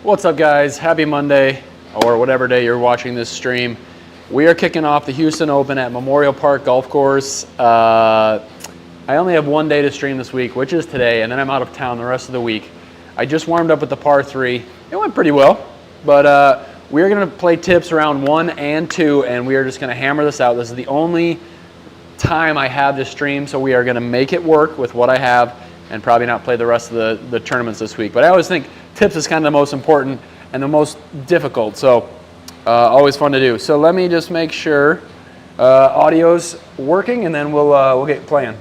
What's up, guys? Happy Monday, or whatever day you're watching this stream. We are kicking off the Houston Open at Memorial Park Golf Course. I only have one day to stream this week, which is today, and then I'm out of town the rest of the week. I just warmed up with the par 3. It went pretty well, but we're going to play tips round 1 and 2, and we are just going to hammer this out. This is the only time I have this stream, so we are going to make it work with what I have and probably not play the rest of the tournaments this week. But I always think tips is kind of the most important and the most difficult, so always fun to do. So let me just make sure audio's working, and then we'll get playing.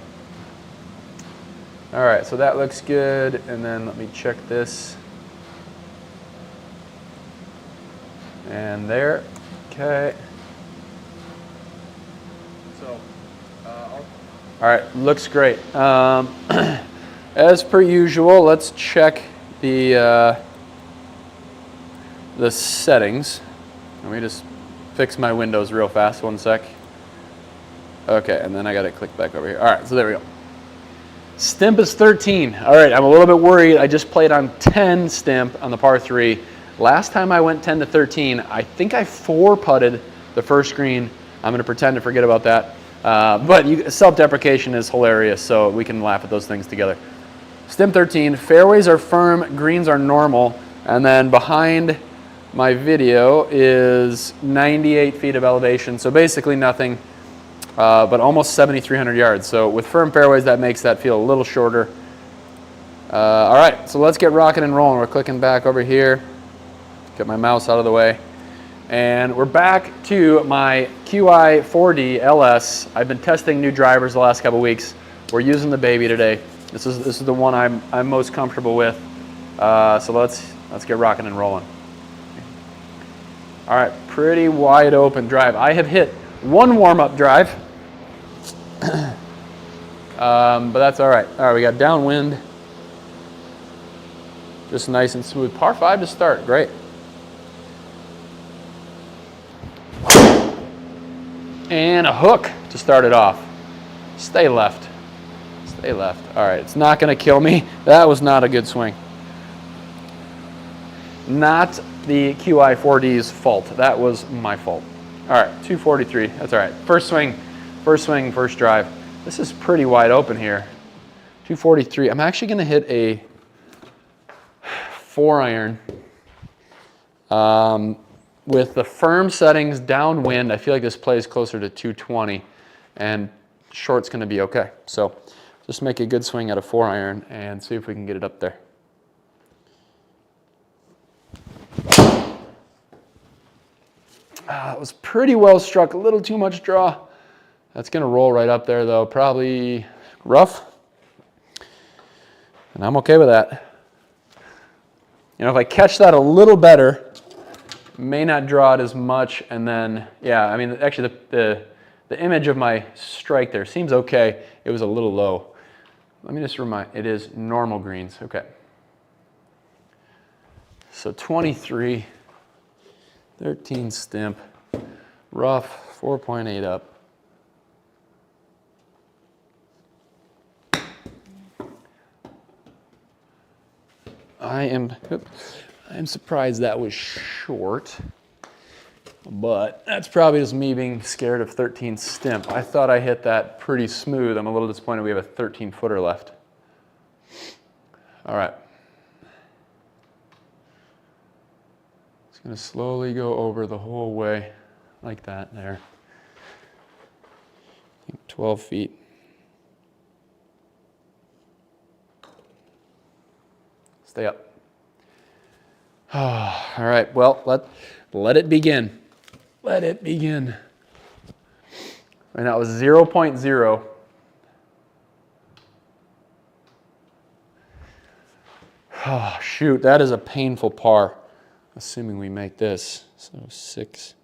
All right, so that looks good, and then let me check this. And there, okay. So, all right, looks great. As per usual, let's check the settings. Let me just fix my windows real fast, 1 sec. Okay, and then I gotta click back over here. All right, so there we go. Stimp is 13. All right, I'm a little bit worried. I just played on 10 stimp on the par 3. Last time I went 10 to 13, I think I 4-putted the first green. I'm gonna pretend to forget about that. But self-deprecation is hilarious, so we can laugh at those things together. Stimp 13, fairways are firm, greens are normal, and then behind my video is 98 feet of elevation, so basically nothing, but almost 7,300 yards. So with firm fairways, that makes that feel a little shorter. All right, so let's get rocking and rolling. We're clicking back over here, get my mouse out of the way, and we're back to my QI 4D LS. I've been testing new drivers the last couple weeks. We're using the baby today. This is the one I'm most comfortable with. So let's get rocking and rolling. All right, pretty wide open drive. I have hit one warm-up drive, but that's all right. All right, we got downwind, just nice and smooth. Par 5 to start, great. And a hook to start it off. Stay left. Stay left. All right, it's not going to kill me. That was not a good swing. Not the QI 4D's fault. That was my fault. All right, 243. That's all right. First swing, first drive. This is pretty wide open here. 243. I'm actually going to hit a 4-iron. With the firm settings downwind, I feel like this plays closer to 220, and short's going to be okay. So just make a good swing at a 4-iron and see if we can get it up there. It was pretty well struck, a little too much draw. That's going to roll right up there, though, probably rough. And I'm okay with that. You know, if I catch that a little better, may not draw it as much, and then, yeah, I mean, actually the image of my strike there seems okay. It was a little low. Let me just remind, it is normal greens, okay. So 23, 13 stimp, rough, 4.8 up. I am surprised that was short, but that's probably just me being scared of 13 stimp. I thought I hit that pretty smooth. I'm a little disappointed we have a 13-footer left. All right. It's going to slowly go over the whole way like that there. I think 12 feet. Stay up. Oh, all right, well, let it begin. Let it begin. Right now it was 0.0. Oh, shoot, that is a painful par, assuming we make this. So 6.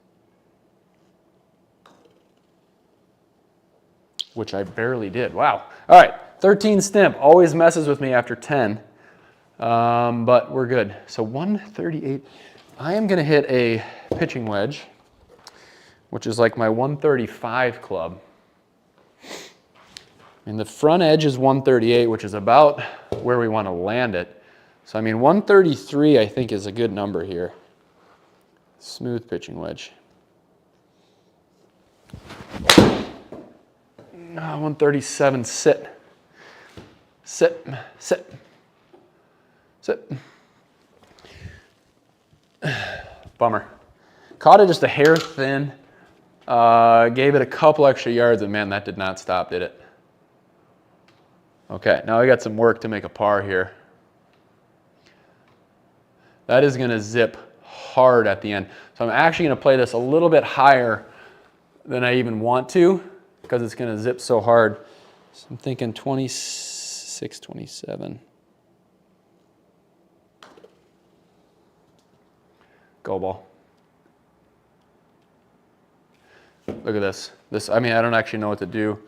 Which I barely did. Wow. All right, 13 stimp. Always messes with me after 10. But we're good. So 138. I am going to hit a pitching wedge, which is like my 135 club. And the front edge is 138, which is about where we want to land it. So, I mean, 133, I think, is a good number here. Smooth pitching wedge. 137, sit. Sit, sit, sit. Bummer. Caught it just a hair thin. Gave it a couple extra yards, and man, that did not stop, did it? Okay, now I got some work to make a par here. That is going to zip hard at the end. So I'm actually going to play this a little bit higher than I even want to because it's going to zip so hard. So I'm thinking 26, 27. Go ball. Look at this. I mean, I don't actually know what to do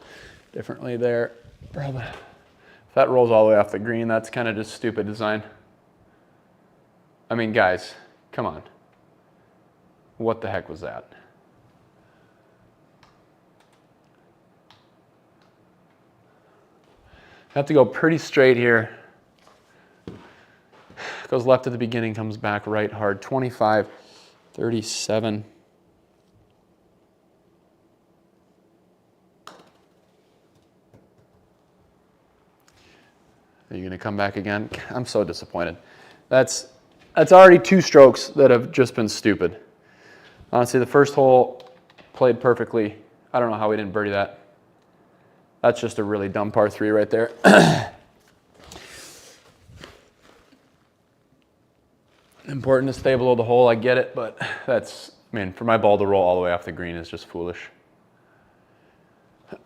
differently there. Probably. If that rolls all the way off the green, that's kind of just stupid design. I mean, guys, come on. What the heck was that? Have to go pretty straight here. Goes left at the beginning, comes back right hard. 25, 37. Are you going to come back again? I'm so disappointed. That's already 2 strokes that have just been stupid. Honestly, the first hole played perfectly. I don't know how we didn't birdie that. That's just a really dumb par 3 right there. Important to stay below the hole, I get it, but that's, I mean, for my ball to roll all the way off the green is just foolish.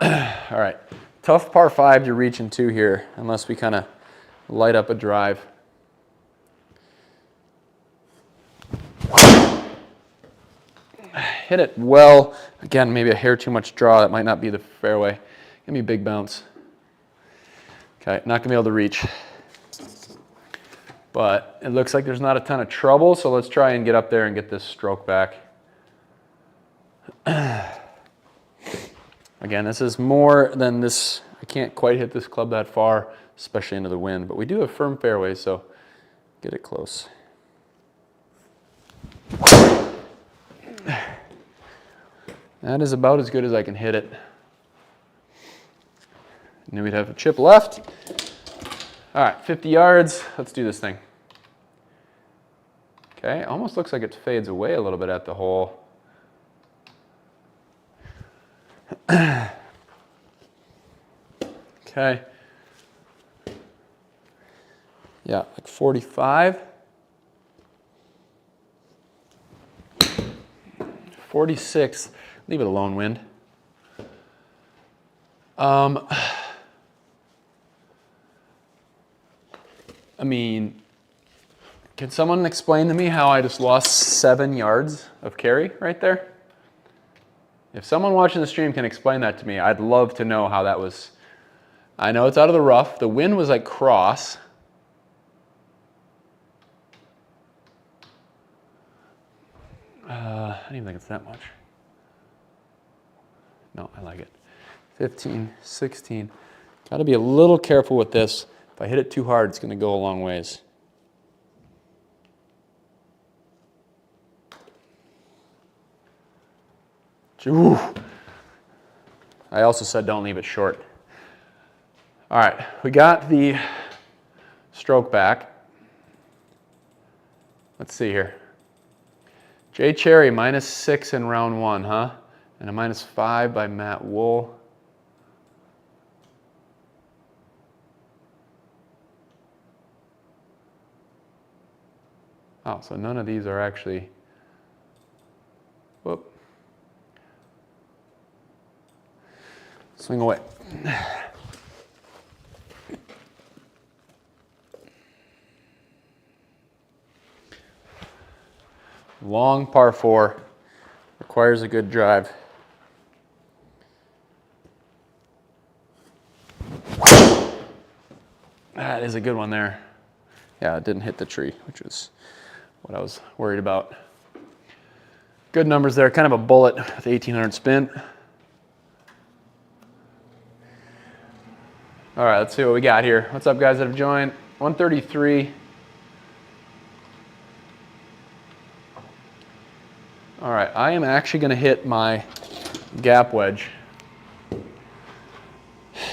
All right, tough par 5 to reach into here unless we kind of light up a drive. Hit it well. Again, maybe a hair too much draw. That might not be the fairway. Give me a big bounce. Okay, not gonna be able to reach. But it looks like there's not a ton of trouble, so let's try and get up there and get this stroke back. Again, this is more than this. I can't quite hit this club that far, especially into the wind, but we do have firm fairways, so get it close. That is about as good as I can hit it. Knew we'd have a chip left. All right, 50 yards. Let's do this thing. Okay, almost looks like it fades away a little bit at the hole. Okay. Yeah, like 45. 46. Leave it alone, wind. I mean, can someone explain to me how I just lost 7 yards of carry right there? If someone watching the stream can explain that to me, I'd love to know how that was. I know it's out of the rough. The wind was like cross. I don't even think it's that much. No, I like it. 15, 16. Got to be a little careful with this. If I hit it too hard, it's going to go a long ways. Ooh. I also said don't leave it short. All right, we got the stroke back. Let's see here. Jay Cherry, -6 in round 1, huh? And a -5 by Matt Wool. Oh, so none of these are actually, whoop. Swing away. Long par 4, requires a good drive. That is a good one there. Yeah, it didn't hit the tree, which was what I was worried about. Good numbers there, kind of a bullet with 1800 spin. All right, let's see what we got here. What's up, guys that have joined? 133. All right, I am actually going to hit my gap wedge.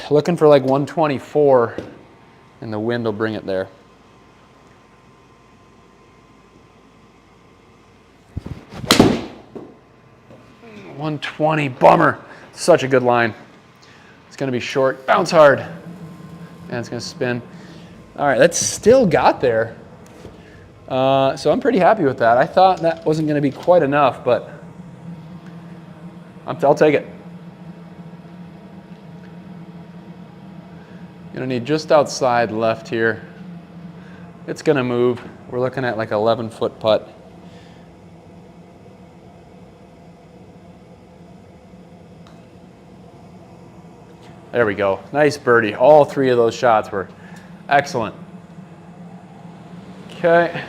Looking for like 124, and the wind will bring it there. $120, bummer. Such a good line. It's going to be short, bounce hard, and it's going to spin. All right, that's still got there. So I'm pretty happy with that. I thought that wasn't going to be quite enough, but I'll take it. Going to need just outside left here. It's going to move. We're looking at like 11-foot putt. There we go. Nice birdie. All three of those shots were excellent. Okay.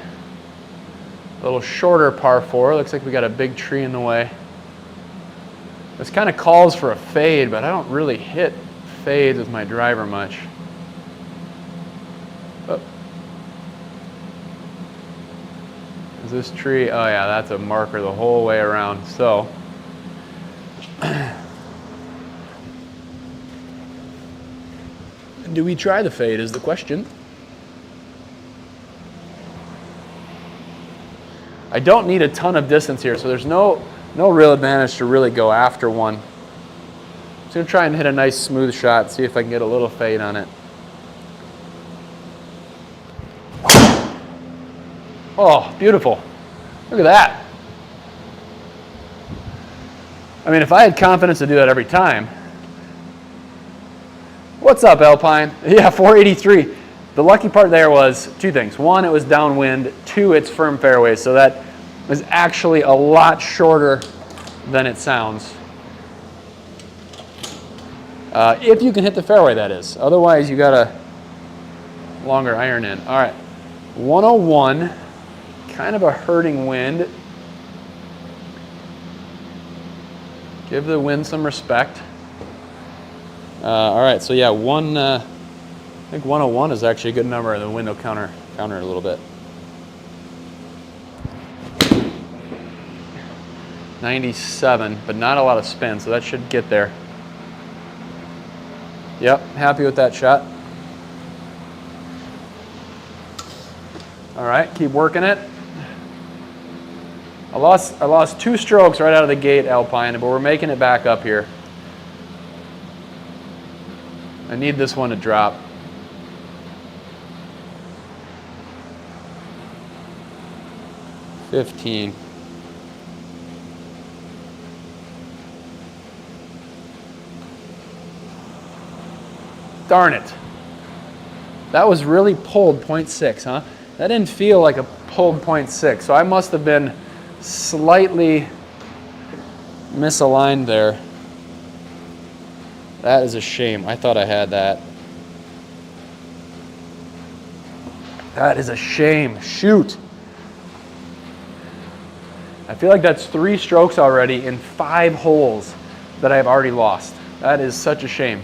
A little shorter par 4. Looks like we got a big tree in the way. This kind of calls for a fade, but I don't really hit fades with my driver much. Oh. Is this tree? Oh yeah, that's a marker the whole way around. So do we try the fade is the question. I don't need a ton of distance here, so there's no real advantage to really go after one. I'm just going to try and hit a nice smooth shot, see if I can get a little fade on it. Oh, beautiful. Look at that. I mean, if I had confidence to do that every time. What's up, Alpine? Yeah, 483. The lucky part there was two things. One, it was downwind. Two, it's firm fairways. So that is actually a lot shorter than it sounds. If you can hit the fairway, that is. Otherwise, you got a longer iron in. All right, 101, kind of a hurting wind. Give the wind some respect. All right, so yeah, I think 101 is actually a good number. The wind will counter it a little bit. 97, but not a lot of spin, so that should get there. Yep, happy with that shot. All right, keep working it. I lost 2 strokes right out of the gate, Alpine, but we're making it back up here. I need this one to drop. $15. Darn it. That was really pulled 0.6, huh? That didn't feel like a pulled 0.6, so I must have been slightly misaligned there. That is a shame. I thought I had that. That is a shame. Shoot. I feel like that's 3 strokes already in 5 holes that I've already lost. That is such a shame.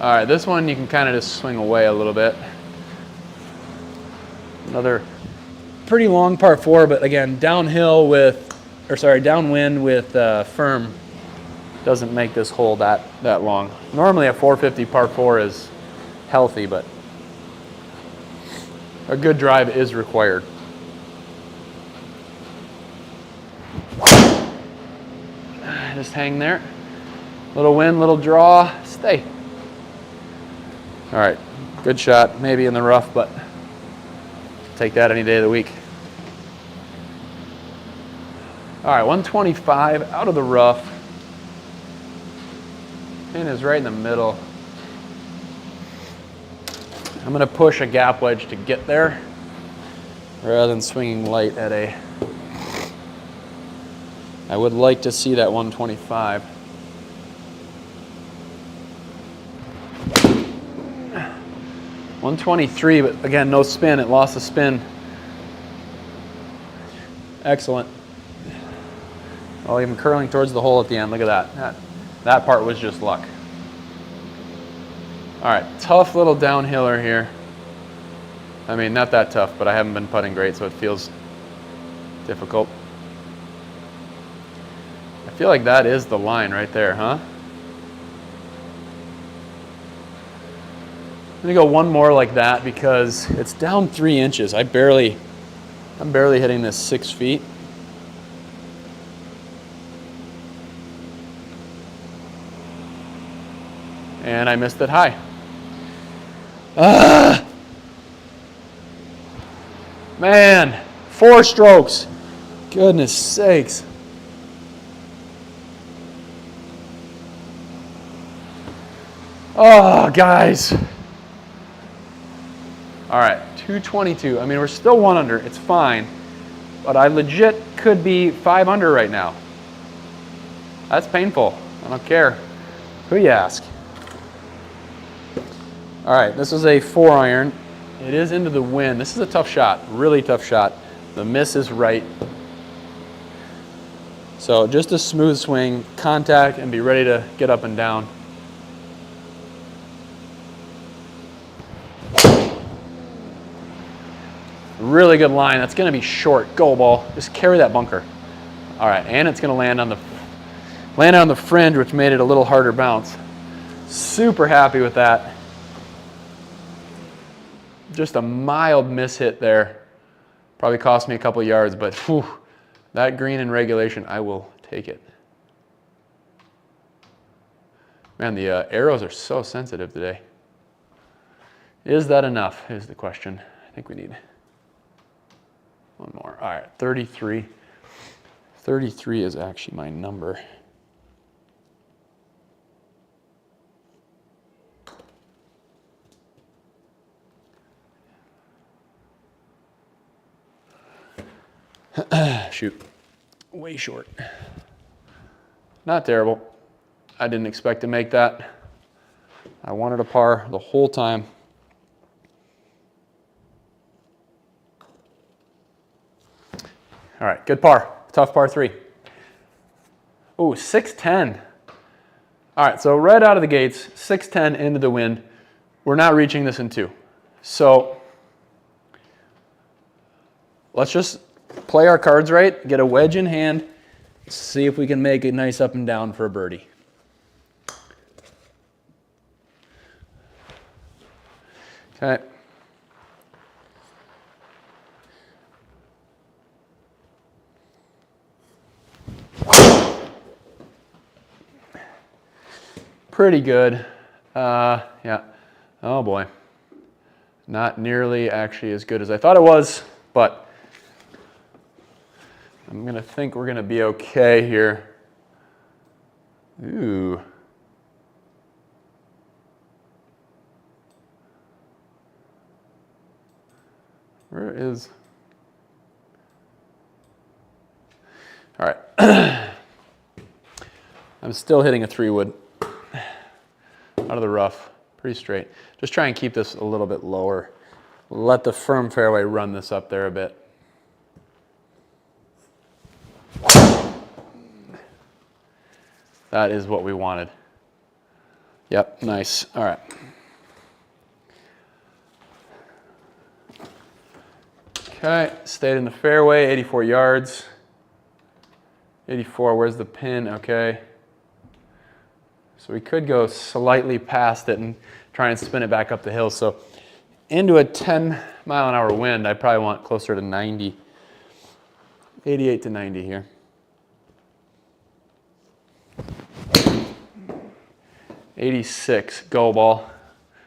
All right, this one you can kind of just swing away a little bit. Another pretty long par 4, but again, downwind with firm doesn't make this hole that long. Normally a 450 par 4 is healthy, but a good drive is required. Just hang there. Little wind, little draw, stay. All right, good shot, maybe in the rough, but take that any day of the week. All right, 125 out of the rough. Pin is right in the middle. I'm going to push a gap wedge to get there rather than swinging light at a... I would like to see that 125. $123, but again, no spin. It lost the spin. Excellent. Oh, even curling towards the hole at the end. Look at that. That part was just luck. All right, tough little downhiller here. I mean, not that tough, but I haven't been putting great, so it feels difficult. I feel like that is the line right there, huh? I'm gonna go one more like that because it's down 3 inches. I'm barely hitting this 6 feet. And I missed it high. Ah! Man, 4 strokes. Goodness sakes. Oh, guys. All right, 222. I mean, we're still 1 under. It's fine. But I legit could be 5 under right now. That's painful. I don't care who you ask. All right, this is a 4-iron. It is into the wind. This is a tough shot, really tough shot. The miss is right. So just a smooth swing, contact, and be ready to get up and down. Really good line. That's going to be short. Go ball. Just carry that bunker. All right, and it's going to land on the fringe, which made it a little harder bounce. Super happy with that. Just a mild miss hit there. Probably cost me a couple yards, but whew, that green in regulation, I will take it. Man, the arrows are so sensitive today. Is that enough is the question. I think we need one more. All right, 33. 33 is actually my number. Shoot, way short. Not terrible. I didn't expect to make that. I wanted a par the whole time. All right, good par. Tough par 3. Ooh, 610. All right, so right out of the gates, 610 into the wind. We're not reaching this in 2. So let's just play our cards right, get a wedge in hand, see if we can make it nice up and down for a birdie. Okay. Pretty good. Yeah. Oh boy. Not nearly actually as good as I thought it was, but I'm going to think we're going to be okay here. Ooh. Where is... All right. I'm still hitting a 3-wood out of the rough. Pretty straight. Just try and keep this a little bit lower. Let the firm fairway run this up there a bit. That is what we wanted. Yep, nice. All right. Okay, stayed in the fairway, 84 yards. 84, where's the pin? Okay. So we could go slightly past it and try and spin it back up the hill. So into a 10-mile-an-hour wind, I probably want closer to 90. 88 to 90 here. '86, go ball,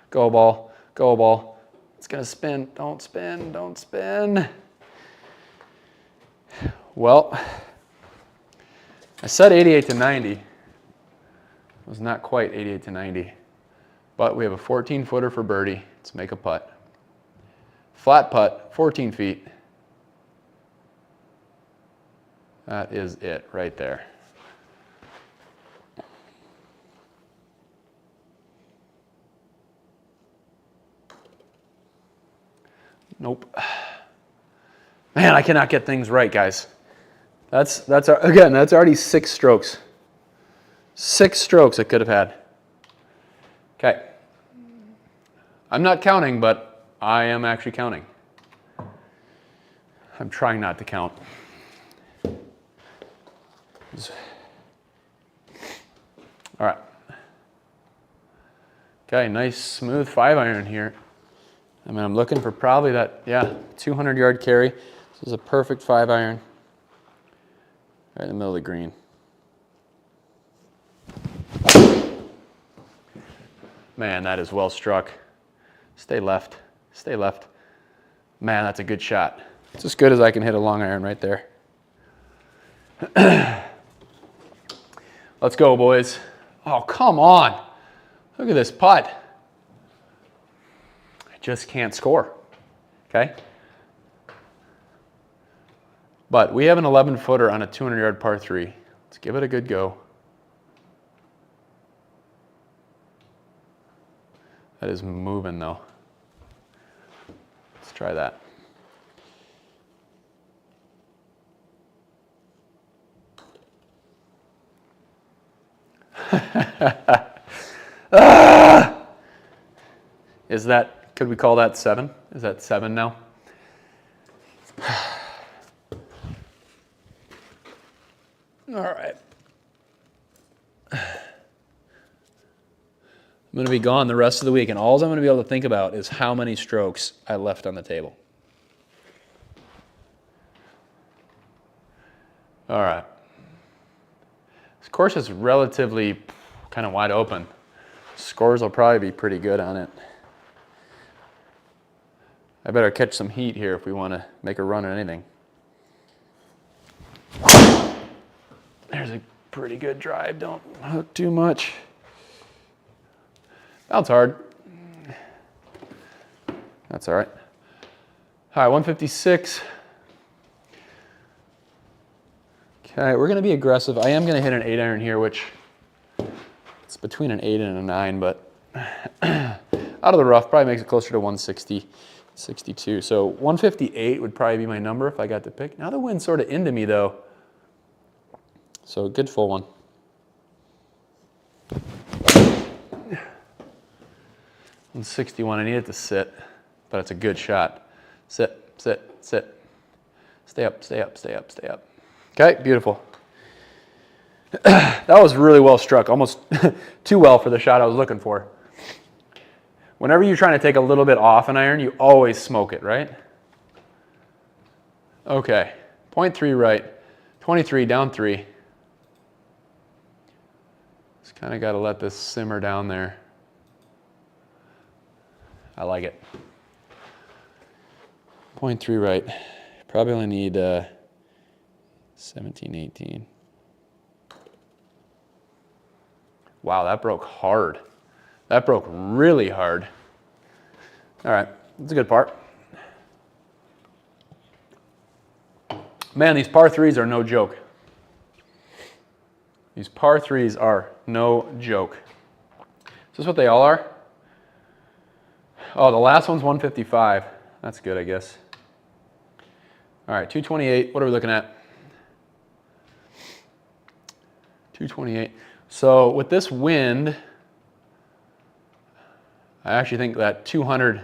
go ball, go ball. It's gonna spin, don't spin, don't spin. Well, I said 88 to 90. It was not quite 88 to 90, but we have a 14-footer for birdie. Let's make a putt. Flat putt, 14 feet. That is it right there. Nope. Man, I cannot get things right, guys. That's already 6 strokes. 6 strokes I could have had. Okay. I'm not counting, but I am actually counting. I'm trying not to count. All right. Okay, nice smooth 5-iron here. I mean, I'm looking for probably that, yeah, 200-yard carry. This is a perfect 5-iron. Right in the middle of the green. Man, that is well struck. Stay left. Stay left. Man, that's a good shot. It's as good as I can hit a long iron right there. Let's go, boys. Oh, come on. Look at this putt. I just can't score. Okay? But we have an 11-footer on a 200-yard par 3. Let's give it a good go. That is moving, though. Let's try that. Is that, could we call that 7? Is that 7 now? All right. I'm going to be gone the rest of the week, and all I'm going to be able to think about is how many strokes I left on the table. All right. This course is relatively kind of wide open. Scores will probably be pretty good on it. I better catch some heat here if we want to make a run at anything. There's a pretty good drive. Don't hook too much. Bounce hard. That's all right. All right, 156. Okay, we're going to be aggressive. I am going to hit an 8-iron here, which it's between an 8 and a 9, but out of the rough probably makes it closer to 160, 62. So 158 would probably be my number if I got to pick. Now the wind's sort of into me, though. So a good full one. And 61, I need it to sit, but it's a good shot. Sit, sit, sit. Stay up, stay up, stay up, stay up. Okay, beautiful. That was really well struck, almost too well for the shot I was looking for. Whenever you're trying to take a little bit off an iron, you always smoke it, right? Okay, 0.3 right, 23 down 3. Just kind of got to let this simmer down there. I like it. 0.3 right. Probably only need 17, 18. Wow, that broke hard. That broke really hard. All right, that's a good part. Man, these par 3s are no joke. These par 3s are no joke. Is this what they all are? Oh, the last one's 155. That's good, I guess. All right, 228. What are we looking at? 228. So with this wind, I actually think that 200, if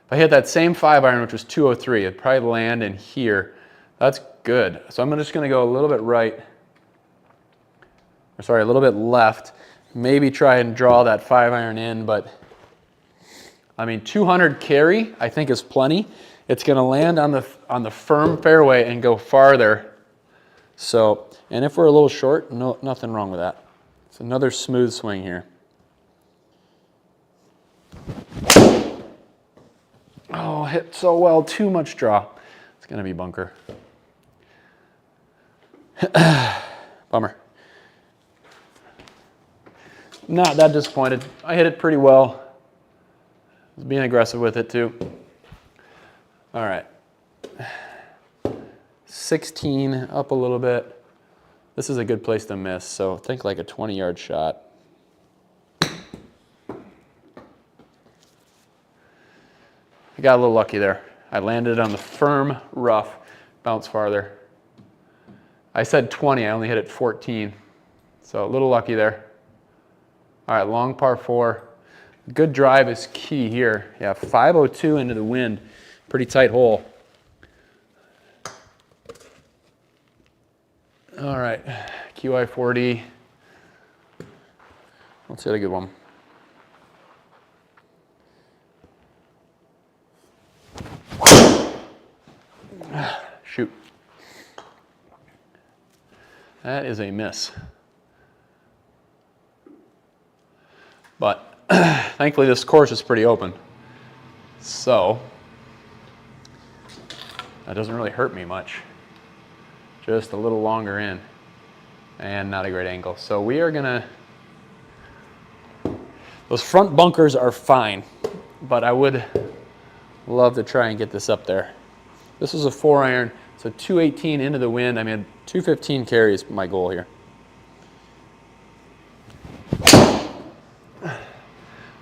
I hit that same 5-iron, which was 203, it'd probably land in here. That's good. So I'm just going to go a little bit right, or sorry, a little bit left. Maybe try and draw that 5-iron in, but I mean, 200 carry, I think, is plenty. It's going to land on the firm fairway and go farther. So, and if we're a little short, nothing wrong with that. It's another smooth swing here. Oh, hit so well, too much draw. It's going to be bunker. Bummer. Not that disappointed. I hit it pretty well. I was being aggressive with it too. All right. 16 up a little bit. This is a good place to miss, so think like a 20-yard shot. I got a little lucky there. I landed on the firm rough, bounced farther. I said 20, I only hit it 14. So a little lucky there. All right, long par 4. Good drive is key here. Yeah, 502 into the wind. Pretty tight hole. All right, QI 40. Let's hit a good one. Shoot. That is a miss. But thankfully this course is pretty open. So that doesn't really hurt me much. Just a little longer in and not a great angle. So we are gonna, those front bunkers are fine, but I would love to try and get this up there. This is a 4-iron, so 218 into the wind. I mean, 215 carry is my goal here.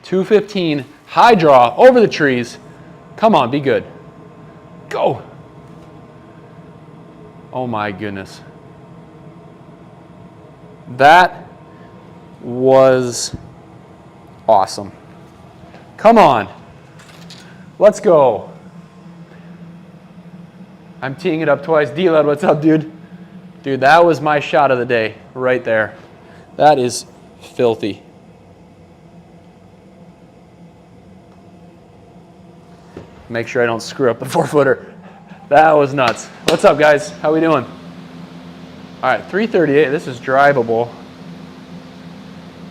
215, high draw, over the trees. Come on, be good. Go. Oh my goodness. That was awesome. Come on. Let's go. I'm teeing it up twice. D-Lud, what's up, dude? Dude, that was my shot of the day right there. That is filthy. Make sure I don't screw up the 4-footer. That was nuts. What's up, guys? How we doing? All right, 338. This is drivable.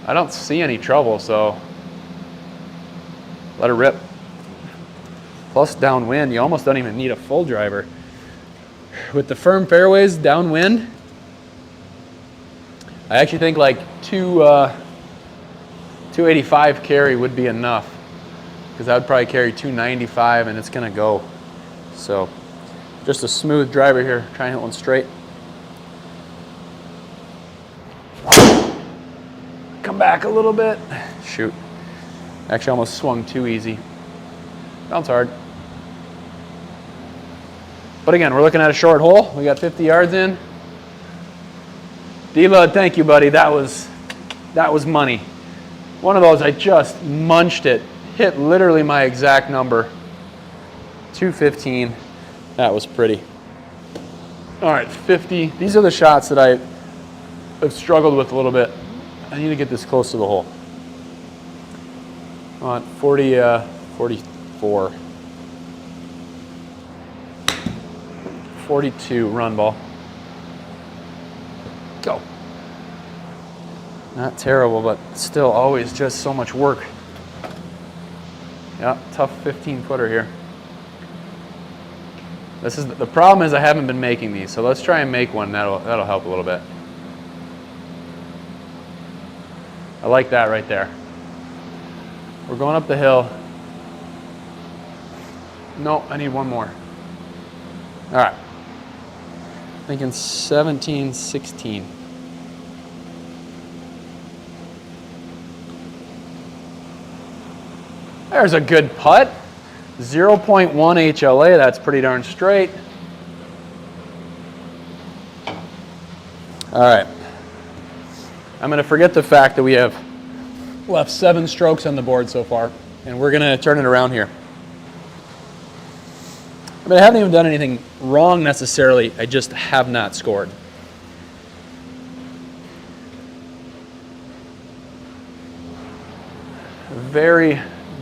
I don't see any trouble, so let her rip. Plus downwind, you almost don't even need a full driver. With the firm fairways, downwind, I actually think like 285 carry would be enough, because I would probably carry 295 and it's gonna go. So just a smooth driver here, try and hit one straight. Come back a little bit. Shoot. Actually almost swung too easy. Bounce hard. But again, we're looking at a short hole. We got 50 yards in. D-Lud, thank you, buddy. That was money. One of those, I just munched it. Hit literally my exact number. 215. That was pretty. All right, 50. These are the shots that I have struggled with a little bit. I need to get this close to the hole. On 44. 42, run ball. Go. Not terrible, but still always just so much work. Yeah, tough 15-footer here. This is the problem is I haven't been making these, so let's try and make one. That'll help a little bit. I like that right there. We're going up the hill. No, I need one more. All right. Thinking 17, 16. There's a good putt. 0.1 HLA, that's pretty darn straight. All right. I'm going to forget the fact that we have left 7 strokes on the board so far, and we're going to turn it around here. I mean, I haven't even done anything wrong necessarily, I just have not scored. Very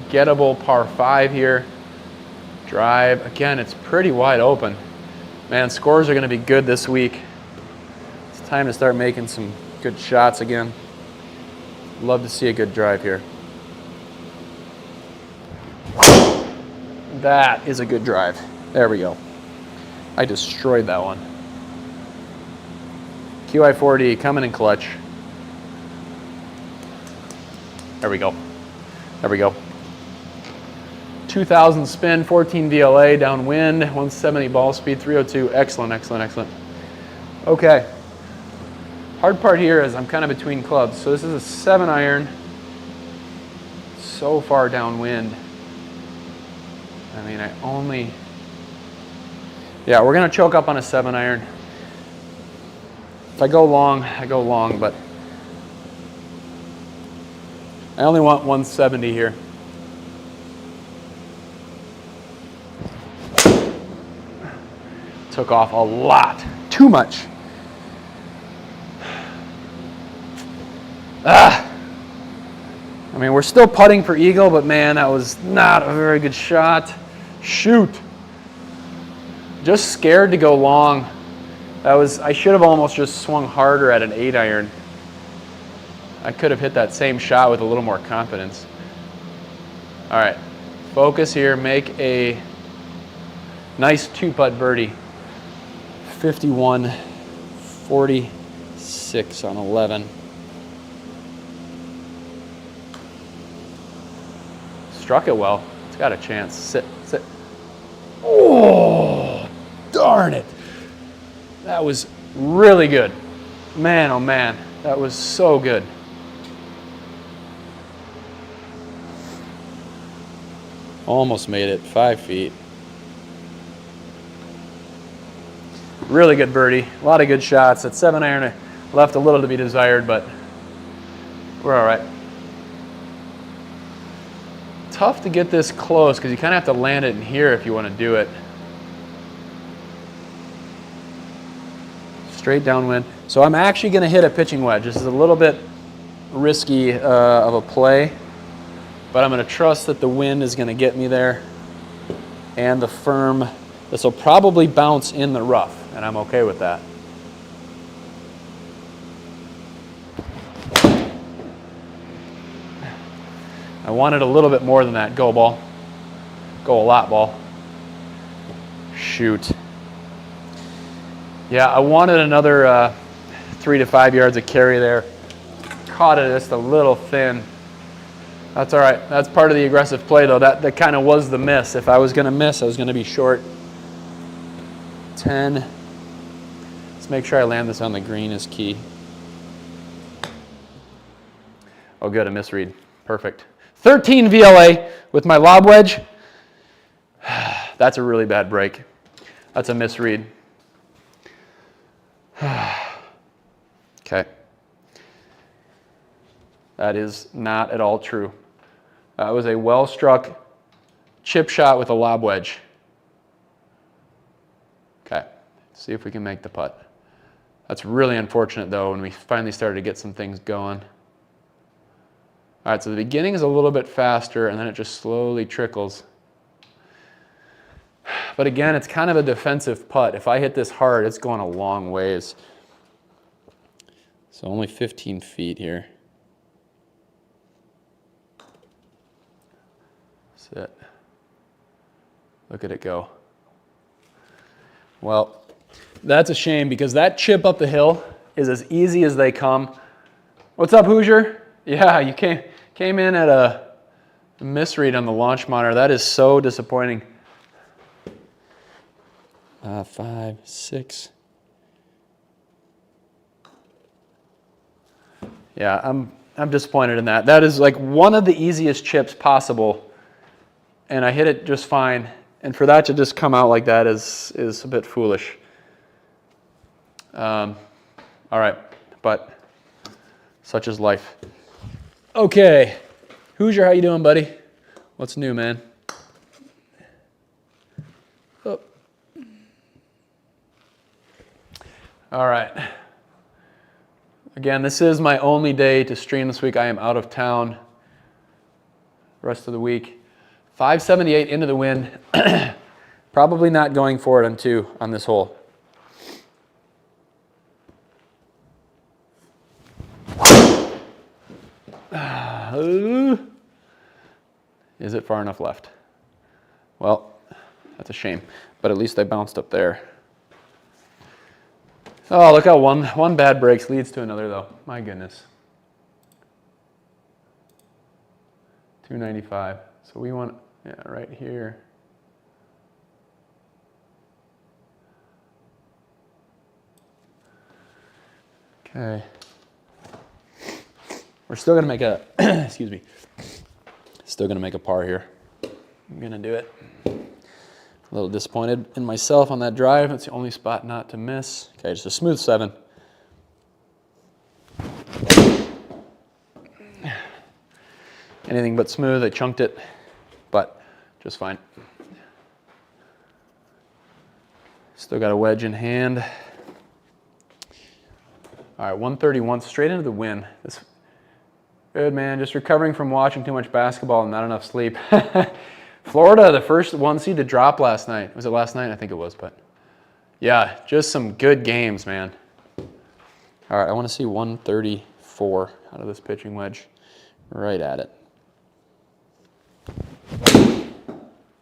gettable par 5 here. Drive, again, it's pretty wide open. Man, scores are going to be good this week. It's time to start making some good shots again. Love to see a good drive here. That is a good drive. There we go. I destroyed that one. QI 40 coming in clutch. There we go. There we go. 2,000 spin, 14 VLA, downwind, 170 ball speed, 302. Excellent, excellent, excellent. Okay. Hard part here is I'm kind of between clubs. So this is a 7-iron. So far downwind. I mean, yeah, we're going to choke up on a 7-iron. If I go long, I go long, but I only want 170 here. Took off a lot. Too much. I mean, we're still putting for eagle, but man, that was not a very good shot. Shoot. Just scared to go long. I should have almost just swung harder at an 8-iron. I could have hit that same shot with a little more confidence. All right, focus here, make a nice 2-putt birdie. 51-46 on 11. Struck it well. It's got a chance. Sit, sit. Oh, darn it. That was really good. Man, oh man, that was so good. Almost made it, 5 feet. Really good birdie, a lot of good shots. That 7-iron left a little to be desired, but we're all right. Tough to get this close because you kind of have to land it in here if you want to do it. Straight downwind. So I'm actually going to hit a pitching wedge. This is a little bit risky of a play, but I'm going to trust that the wind is going to get me there and the firm. This will probably bounce in the rough, and I'm okay with that. I wanted a little bit more than that. Go, ball. Go a lot, ball. Shoot. Yeah, I wanted another 3 to 5 yards of carry there. Caught it just a little thin. That's all right. That's part of the aggressive play, though. That kind of was the miss. If I was going to miss, I was going to be short. 10. Let's make sure I land this on the green is key. Oh, good, a misread. Perfect. 13 VLA with my lob wedge. That's a really bad break. That's a misread. Okay. That is not at all true. That was a well-struck chip shot with a lob wedge. Okay, see if we can make the putt. That's really unfortunate, though, when we finally started to get some things going. All right, so the beginning is a little bit faster, and then it just slowly trickles. But again, it's kind of a defensive putt. If I hit this hard, it's going a long ways. So only 15 feet here. Sit. Look at it go. Well, that's a shame because that chip up the hill is as easy as they come. What's up, Hoosier? Yeah, you came in at a misread on the launch monitor. That is so disappointing. 5, 6. Yeah, I'm disappointed in that. That is like one of the easiest chips possible, and I hit it just fine. And for that to just come out like that is a bit foolish. All right, but such is life. Okay, Hoosier, how you doing, buddy? What's new, man? Oh. All right. Again, this is my only day to stream this week. I am out of town the rest of the week. 578 into the wind. Probably not going for it on 2 on this hole. Is it far enough left? Well, that's a shame, but at least I bounced up there. Oh, look how one bad break leads to another, though. My goodness. 295. So we want, yeah, right here. Okay. We're still going to make a, excuse me, still going to make a par here. I'm going to do it. A little disappointed in myself on that drive. That's the only spot not to miss. Okay, just a smooth 7. Anything but smooth. I chunked it, but just fine. Still got a wedge in hand. All right, 131 straight into the wind. Good, man. Just recovering from watching too much basketball and not enough sleep. Florida, the first 1 seed to drop last night. Was it last night? I think it was, but yeah, just some good games, man. All right, I want to see 134 out of this pitching wedge. Right at it.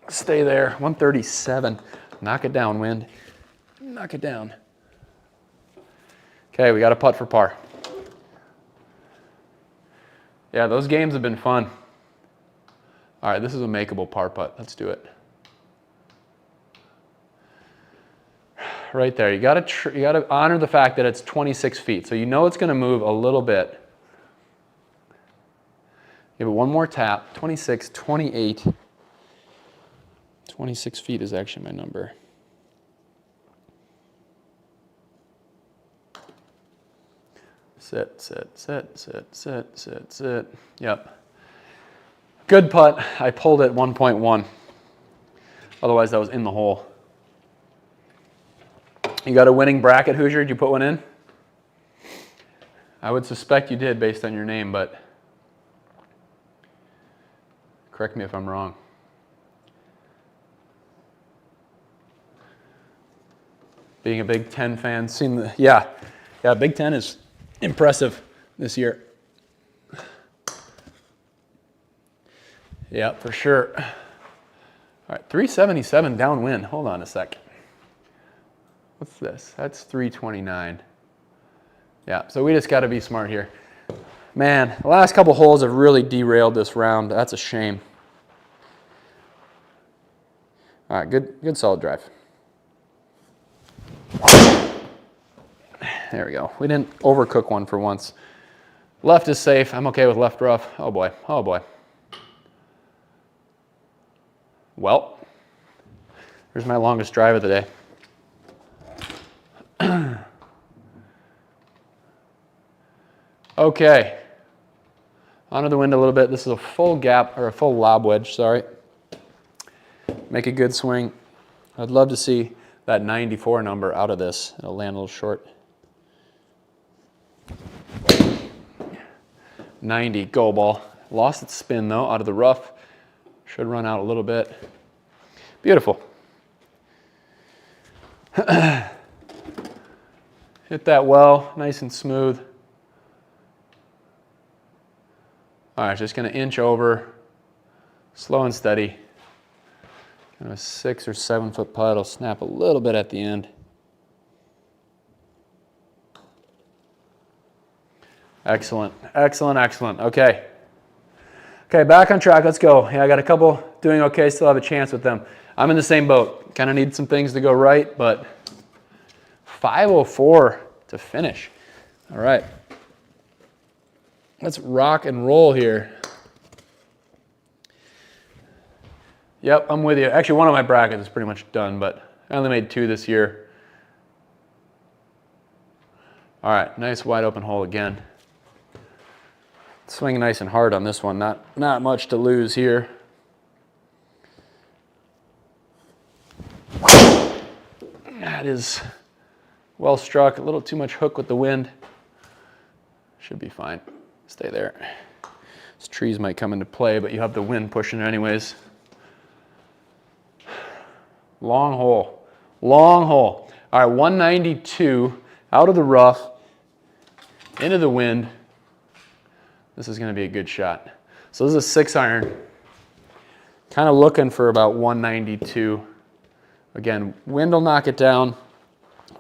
Stay there. 137. Knock it down, wind. Knock it down. Okay, we got a putt for par. Yeah, those games have been fun. All right, this is a makeable par putt. Let's do it. Right there. You gotta honor the fact that it's 26 feet. So you know it's going to move a little bit. Give it one more tap. 26, 28. 26 feet is actually my number. Sit, sit, sit, sit, sit, sit, sit. Yep. Good putt. I pulled it 1.1. Otherwise, that was in the hole. You got a winning bracket, Hoosier? Did you put one in? I would suspect you did based on your name, but correct me if I'm wrong. Being a Big Ten fan, seen the yeah, Big Ten is impressive this year. Yeah, for sure. All right, 377 downwind. Hold on a sec. What's this? That's 329. Yeah, so we just got to be smart here. Man, the last couple holes have really derailed this round. That's a shame. All right, good solid drive. There we go. We didn't overcook one for once. Left is safe. I'm okay with left rough. Oh boy, oh boy. Well, here's my longest drive of the day. Okay. Onto the wind a little bit. This is a full gap, or a full lob wedge, sorry. Make a good swing. I'd love to see that 94 number out of this. It'll land a little short. 90, go ball. Lost its spin though, out of the rough. Should run out a little bit. Beautiful. Hit that well, nice and smooth. All right, just gonna inch over, slow and steady. Kind of a 6 or 7 foot putt. It'll snap a little bit at the end. Excellent, excellent, excellent. Okay. Okay, back on track. Let's go. Yeah, I got a couple doing okay. Still have a chance with them. I'm in the same boat. Kind of need some things to go right, but 504 to finish. All right. Let's rock and roll here. Yep, I'm with you. Actually, one of my brackets is pretty much done, but I only made 2 this year. All right, nice wide open hole again. Swing nice and hard on this one. Not much to lose here. That is well struck. A little too much hook with the wind. Should be fine. Stay there. These trees might come into play, but you have the wind pushing it anyways. Long hole. Long hole. All right, 192 out of the rough, into the wind. This is going to be a good shot. So this is a 6-iron. Kind of looking for about 192. Again, wind will knock it down.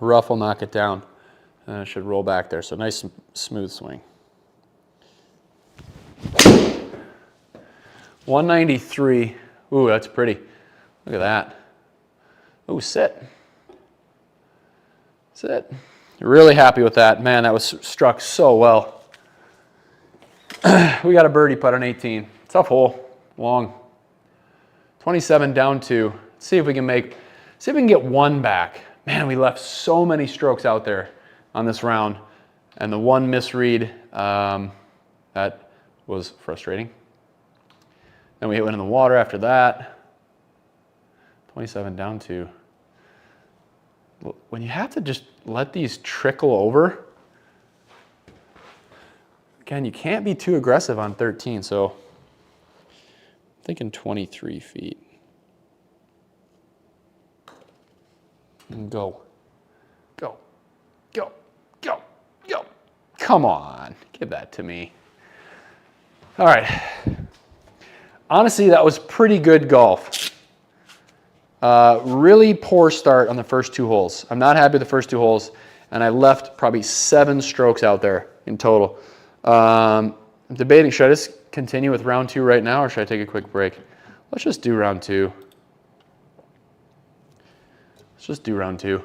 Rough will knock it down. And it should roll back there. So nice smooth swing. 193. Ooh, that's pretty. Look at that. Ooh, sit. Sit. Really happy with that. Man, that was struck so well. We got a birdie putt on 18. Tough hole. Long. 27 down 2. Let's see if we can get 1 back. Man, we left so many strokes out there on this round. And the one misread, that was frustrating. Then we hit one in the water after that. 27 down 2. When you have to just let these trickle over, again, you can't be too aggressive on 13, so I'm thinking 23 feet. And go. Go. Go. Go. Go. Come on. Give that to me. All right. Honestly, that was pretty good golf. Really poor start on the first 2 holes. I'm not happy with the first 2 holes, and I left probably 7 strokes out there in total. I'm debating, should I just continue with round 2 right now, or should I take a quick break? Let's just do round 2. Let's just do round 2.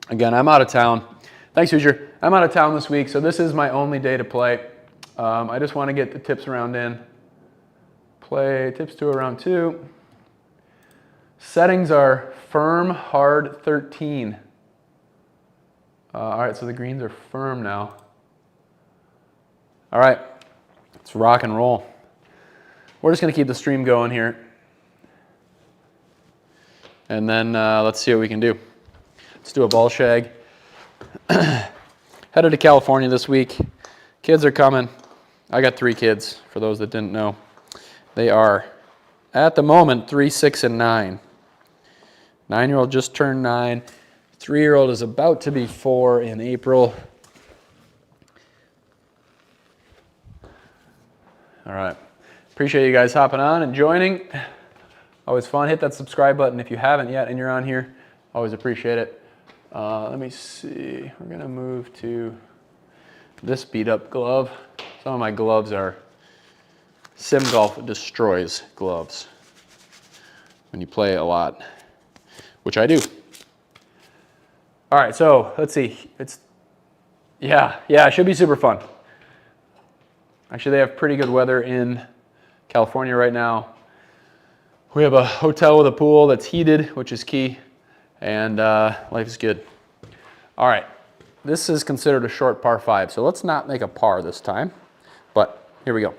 Again, I'm out of town. Thanks, Hoosier. I'm out of town this week, so this is my only day to play. I just want to get the tips round in. Play tips 2 around 2. Settings are firm, hard, 13. All right, so the greens are firm now. All right, let's rock and roll. We're just going to keep the stream going here. And then let's see what we can do. Let's do a ball shag. Headed to California this week. Kids are coming. I got 3 kids, for those that didn't know. They are, at the moment, 3, 6, and 9. 9-year-old just turned 9. 3-year-old is about to be 4 in April. All right. Appreciate you guys hopping on and joining. Always fun. Hit that subscribe button if you haven't yet and you're on here. Always appreciate it. Let me see. We're going to move to this beat-up glove. Some of my gloves are Sim Golf Destroys gloves when you play a lot, which I do. All right, so let's see. Yeah, it should be super fun. Actually, they have pretty good weather in California right now. We have a hotel with a pool that's heated, which is key, and life is good. All right, this is considered a short par 5, so let's not make a par this time, but here we go.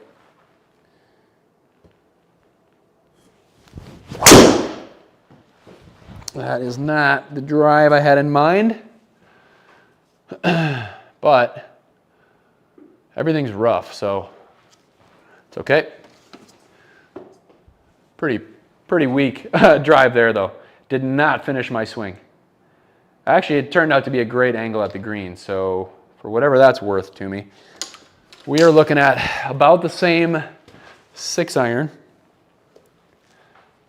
That is not the drive I had in mind, but everything's rough, so it's okay. Pretty weak drive there, though. Did not finish my swing. Actually, it turned out to be a great angle at the green, so for whatever that's worth to me, we are looking at about the same 6-iron.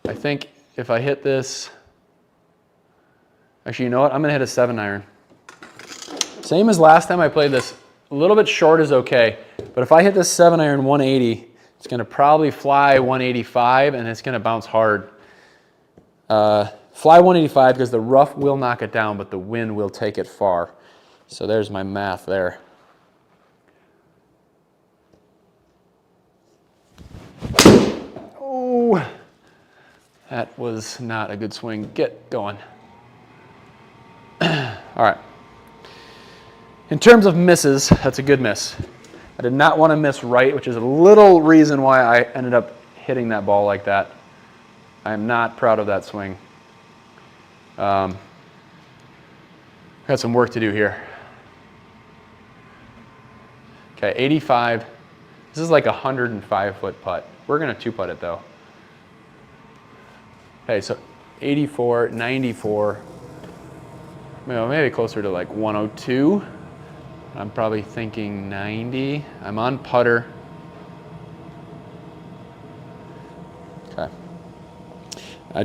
I think if I hit this, actually, you know what? I'm going to hit a 7-iron. Same as last time I played this. A little bit short is okay, but if I hit this 7-iron 180, it's going to probably fly 185, and it's going to bounce hard. Fly 185 because the rough will knock it down, but the wind will take it far. So there's my math there. Oh, that was not a good swing. Get going. All right. In terms of misses, that's a good miss. I did not want to miss right, which is a little reason why I ended up hitting that ball like that. I am not proud of that swing. Got some work to do here. Okay, 85. This is like a 105-foot putt. We're going to 2-putt it, though. Okay, so 84, 94. Well, maybe closer to like 102. I'm probably thinking 90. I'm on putter. Okay. I'm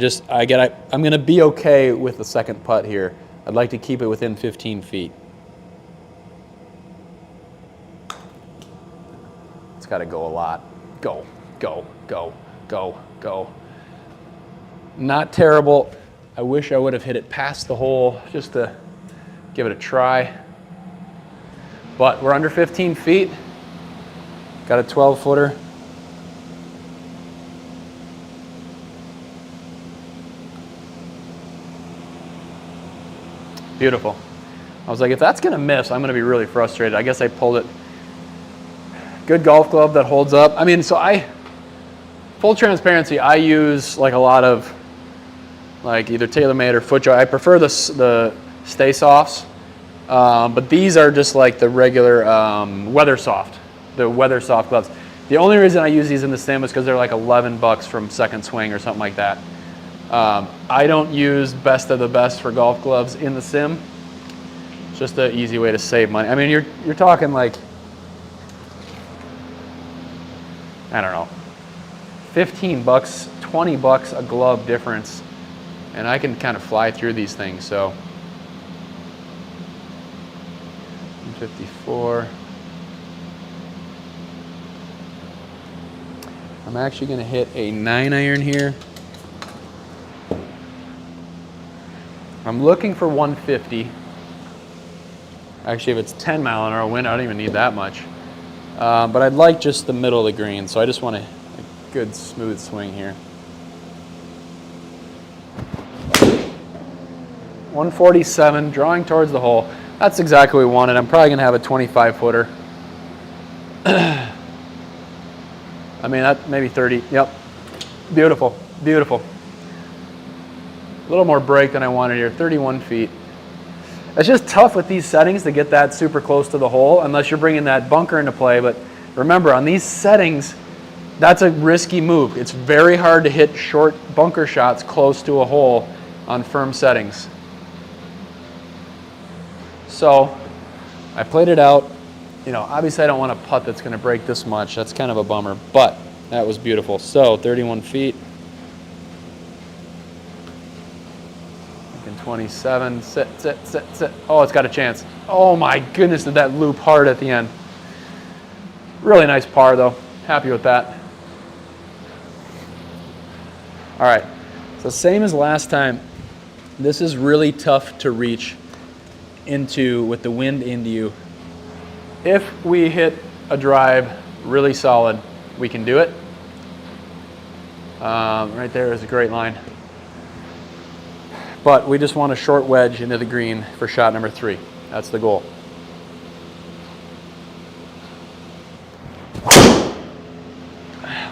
going to be okay with the second putt here. I'd like to keep it within 15 feet. It's got to go a lot. Go, go, go, go, go. Not terrible. I wish I would have hit it past the hole just to give it a try. But we're under 15 feet. Got a 12-footer. Beautiful. I was like, if that's going to miss, I'm going to be really frustrated. I guess I pulled it. Good golf glove that holds up. I mean, full transparency, I use like a lot of like either TaylorMade or FootJoy. I prefer the Stay Softs. But these are just like the regular Weather Soft, the Weather Soft gloves. The only reason I use these in the sim is because they're like 11 bucks from Second Swing or something like that. I don't use best of the best for golf gloves in the sim. It's just an easy way to save money. I mean, you're talking like, I don't know, 15 bucks, 20 bucks a glove difference, and I can kind of fly through these things. So 154. I'm actually going to hit a 9-iron here. I'm looking for 150. Actually, if it's 10 mile an hour wind, I don't even need that much. But I'd like just the middle of the green, so I just want a good smooth swing here. 147, drawing towards the hole. That's exactly what we wanted. I'm probably going to have a 25-footer. I mean, that maybe 30. Yep. Beautiful. Beautiful. A little more break than I wanted here. 31 feet. It's just tough with these settings to get that super close to the hole unless you're bringing that bunker into play. But remember, on these settings, that's a risky move. It's very hard to hit short bunker shots close to a hole on firm settings. So I played it out. You know, obviously I don't want a putt that's going to break this much. That's kind of a bummer, but that was beautiful. So 31 feet. 27, sit, sit, sit, sit. Oh, it's got a chance. Oh my goodness, did that loop hard at the end. Really nice par though. Happy with that. All right, so same as last time. This is really tough to reach into with the wind into you. If we hit a drive really solid, we can do it. Right there is a great line. But we just want a short wedge into the green for shot number 3. That's the goal.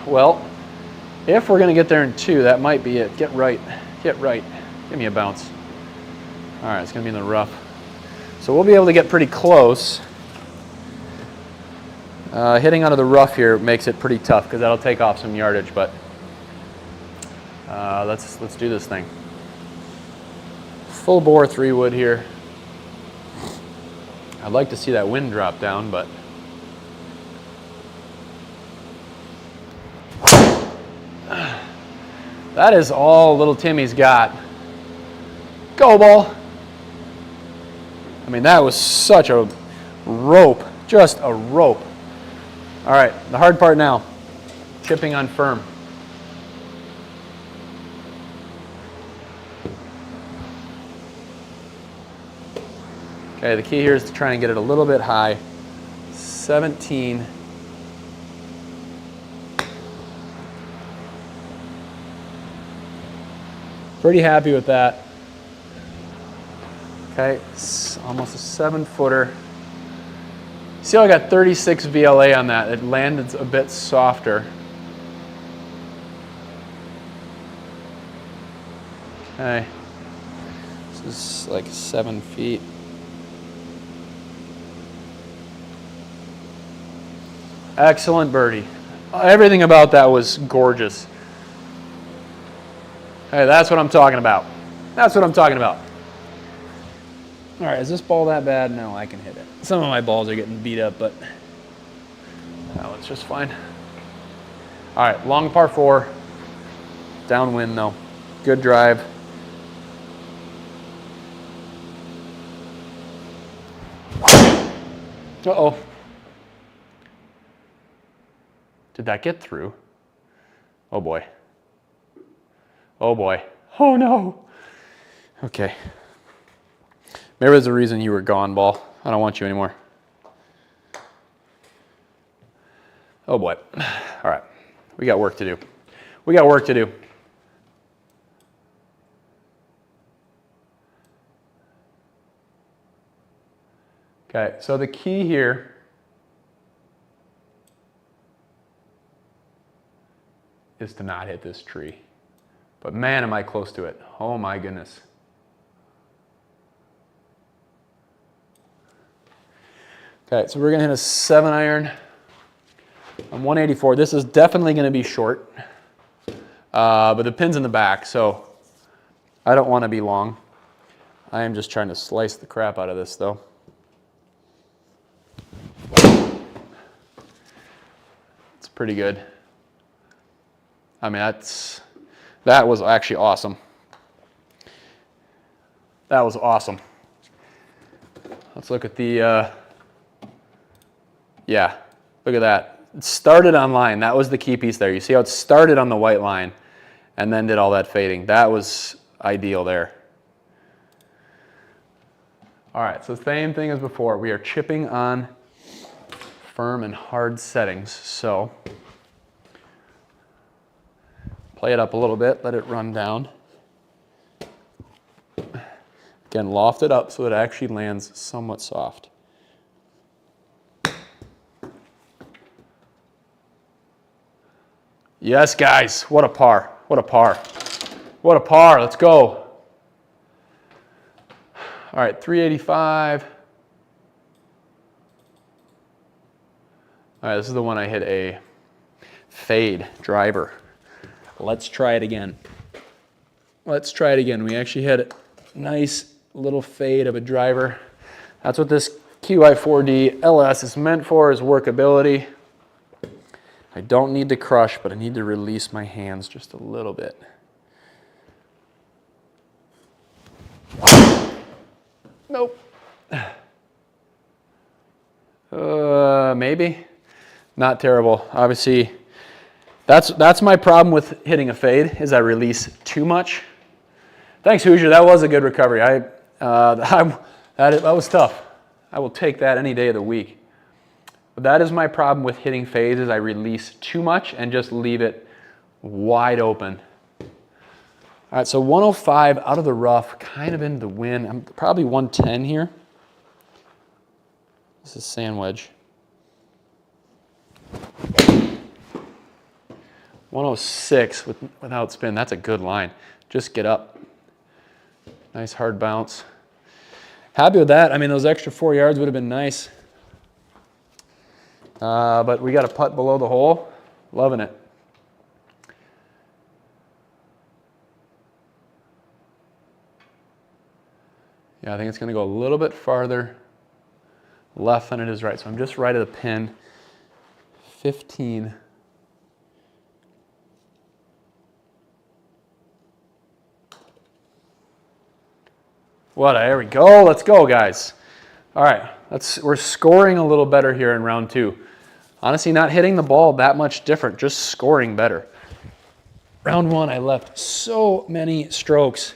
Well, if we're going to get there in 2, that might be it. Get right. Get right. Give me a bounce. All right, it's going to be in the rough. So we'll be able to get pretty close. Hitting onto the rough here makes it pretty tough because that'll take off some yardage, but let's do this thing. Full bore 3-wood here. I'd like to see that wind drop down, but that is all little Timmy's got. Go ball. I mean, that was such a rope, just a rope. All right, the hard part now, chipping on firm. Okay, the key here is to try and get it a little bit high. 17. Pretty happy with that. Okay, it's almost a 7-footer. See how I got 36 VLA on that? It landed a bit softer. Okay, this is like 7 feet. Excellent birdie. Everything about that was gorgeous. Hey, that's what I'm talking about. That's what I'm talking about. All right, is this ball that bad? No, I can hit it. Some of my balls are getting beat up, but that one's just fine. All right, long par 4. Downwind though. Good drive. Uh-oh. Did that get through? Oh boy. Oh boy. Oh no. Okay. Maybe there's a reason you were gone, ball. I don't want you anymore. Oh boy. All right. We got work to do. We got work to do. Okay, so the key here is to not hit this tree. But man, am I close to it. Oh my goodness. Okay, so we're gonna hit a 7-iron on 184. This is definitely gonna be short, but the pin's in the back, so I don't wanna be long. I am just trying to slice the crap out of this though. It's pretty good. I mean, that was actually awesome. That was awesome. Let's look at the, yeah, look at that. It started on line. That was the key piece there. You see how it started on the white line and then did all that fading. That was ideal there. All right, so same thing as before. We are chipping on firm and hard settings. So play it up a little bit, let it run down. Again, loft it up so it actually lands somewhat soft. Yes, guys, what a par, what a par. What a par, let's go. All right, 385. All right, this is the one I hit a fade driver. Let's try it again. Let's try it again. We actually had a nice little fade of a driver. That's what this QI4D LS is meant for, is workability. I don't need to crush, but I need to release my hands just a little bit. Nope. Maybe. Not terrible. Obviously, that's my problem with hitting a fade, is I release too much. Thanks, Hoosier. That was a good recovery. That was tough. I will take that any day of the week. But that is my problem with hitting fades, is I release too much and just leave it wide open. All right, so 105 out of the rough, kind of into the wind. I'm probably 110 here. This is sand wedge. 106 without spin. That's a good line. Just get up. Nice hard bounce. Happy with that. I mean, those extra 4 yards would have been nice. But we got a putt below the hole. Loving it. Yeah, I think it's going to go a little bit farther left than it is right. So I'm just right of the pin. 15. There we go. Let's go, guys. All right, we're scoring a little better here in round 2. Honestly, not hitting the ball that much different, just scoring better. Round 1, I left so many strokes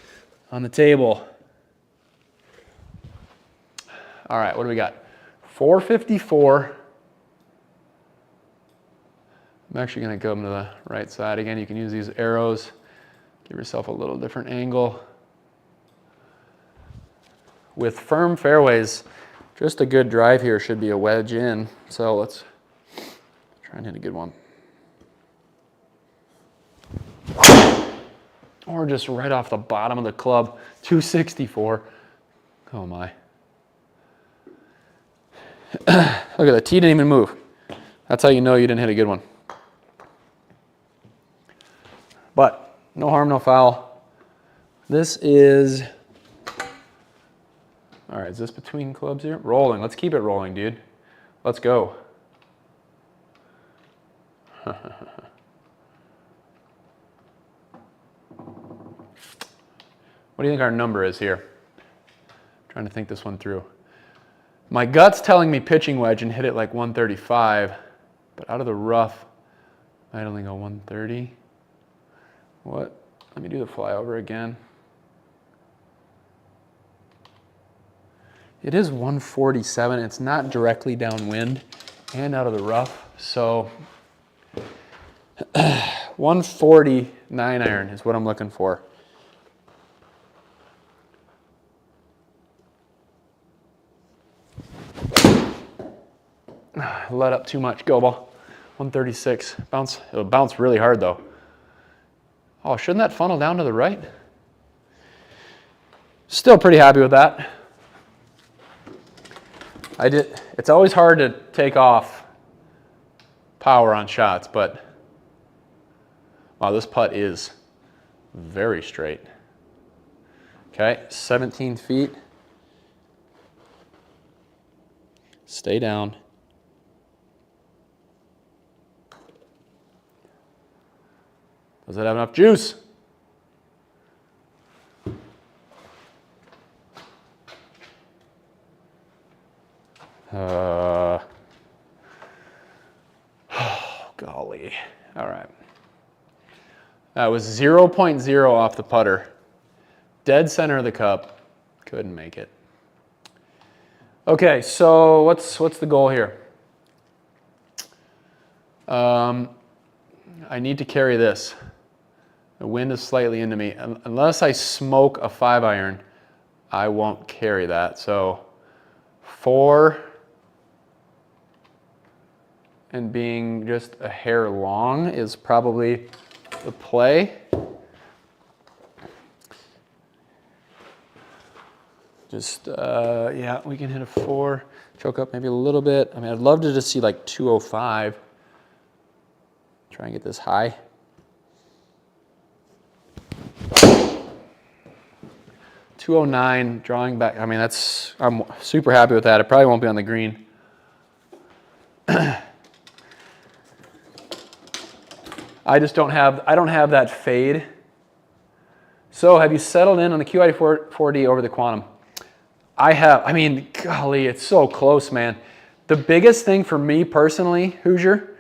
on the table. All right, what do we got? 454. I'm actually going to come to the right side again. You can use these arrows. Give yourself a little different angle. With firm fairways, just a good drive here should be a wedge in. So let's try and hit a good one. Or just right off the bottom of the club, 264. Oh my. Look at that, tee didn't even move. That's how you know you didn't hit a good one. But no harm, no foul. This is, all right, is this between clubs here? Rolling, let's keep it rolling, dude. Let's go. What do you think our number is here? I'm trying to think this one through. My gut's telling me pitching wedge and hit it like 135, but out of the rough, I'd only go 130. What? Let me do the flyover again. It is 147. It's not directly downwind and out of the rough, so 149 iron is what I'm looking for. Let up too much. Go ball. 136. Bounce. It'll bounce really hard though. Oh, shouldn't that funnel down to the right? Still pretty happy with that. It's always hard to take off power on shots, but wow, this putt is very straight. Okay, 17 feet. Stay down. Does it have enough juice? Oh, golly. All right. That was 0.0 off the putter. Dead center of the cup. Couldn't make it. Okay, so what's the goal here? I need to carry this. The wind is slightly into me. Unless I smoke a 5-iron, I won't carry that. So 4 and being just a hair long is probably the play. Just, yeah, we can hit a 4, choke up maybe a little bit. I mean, I'd love to just see like 205. Try and get this high. .209, drawing back. I mean, I'm super happy with that. It probably won't be on the green. I don't have that fade. So have you settled in on the QI4D over the Quantum? I have. I mean, golly, it's so close, man. The biggest thing for me personally, Hoosier,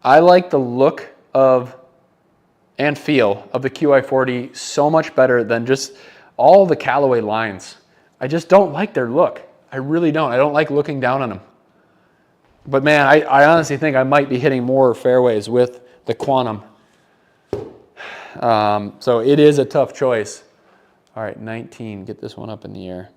I like the look of and feel of the QI40 so much better than just all the Callaway lines. I just don't like their look. I really don't. I don't like looking down on them. But man, I honestly think I might be hitting more fairways with the Quantum. So it is a tough choice. All right, 19. Get this one up in the air.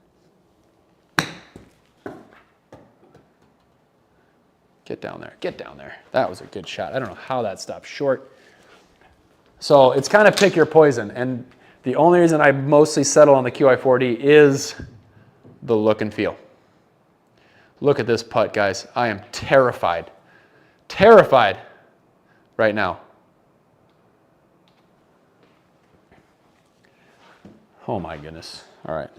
Get down there. Get down there. That was a good shot. I don't know how that stopped short. So it's kind of pick your poison. And the only reason I mostly settle on the QI40 is the look and feel. Look at this putt, guys. I am terrified. Terrified right now. Oh my goodness. All right.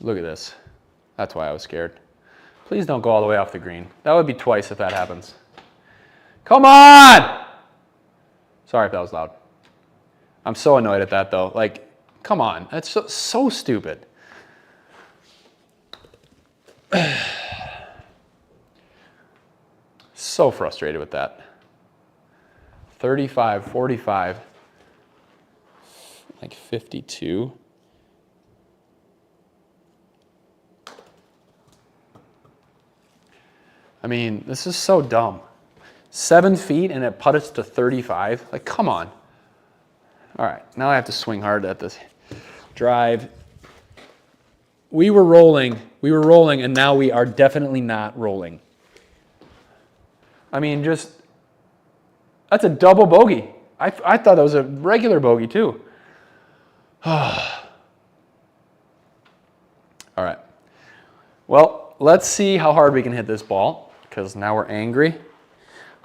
Look at this. That's why I was scared. Please don't go all the way off the green. That would be twice if that happens. Come on! Sorry if that was loud. I'm so annoyed at that though. Like, come on. That's so stupid. So frustrated with that. 35, 45, like 52. I mean, this is so dumb. 7 feet and it puttets to 35. Like, come on. All right, now I have to swing hard at this drive. We were rolling, and now we are definitely not rolling. I mean, that's a double bogey. I thought that was a regular bogey too. All right. Well, let's see how hard we can hit this ball, because now we're angry.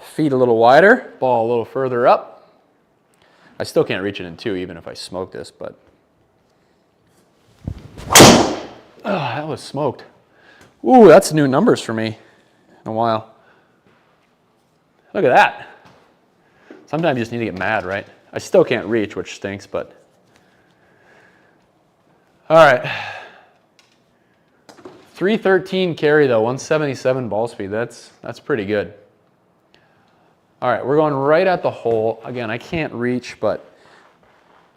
Feet a little wider, ball a little further up. I still can't reach it in 2 even if I smoke this, but oh, that was smoked. Ooh, that's new numbers for me in a while. Look at that. Sometimes you just need to get mad, right? I still can't reach, which stinks, but all right. 313 carry though, 177 ball speed. That's pretty good. All right, we're going right at the hole. Again, I can't reach, but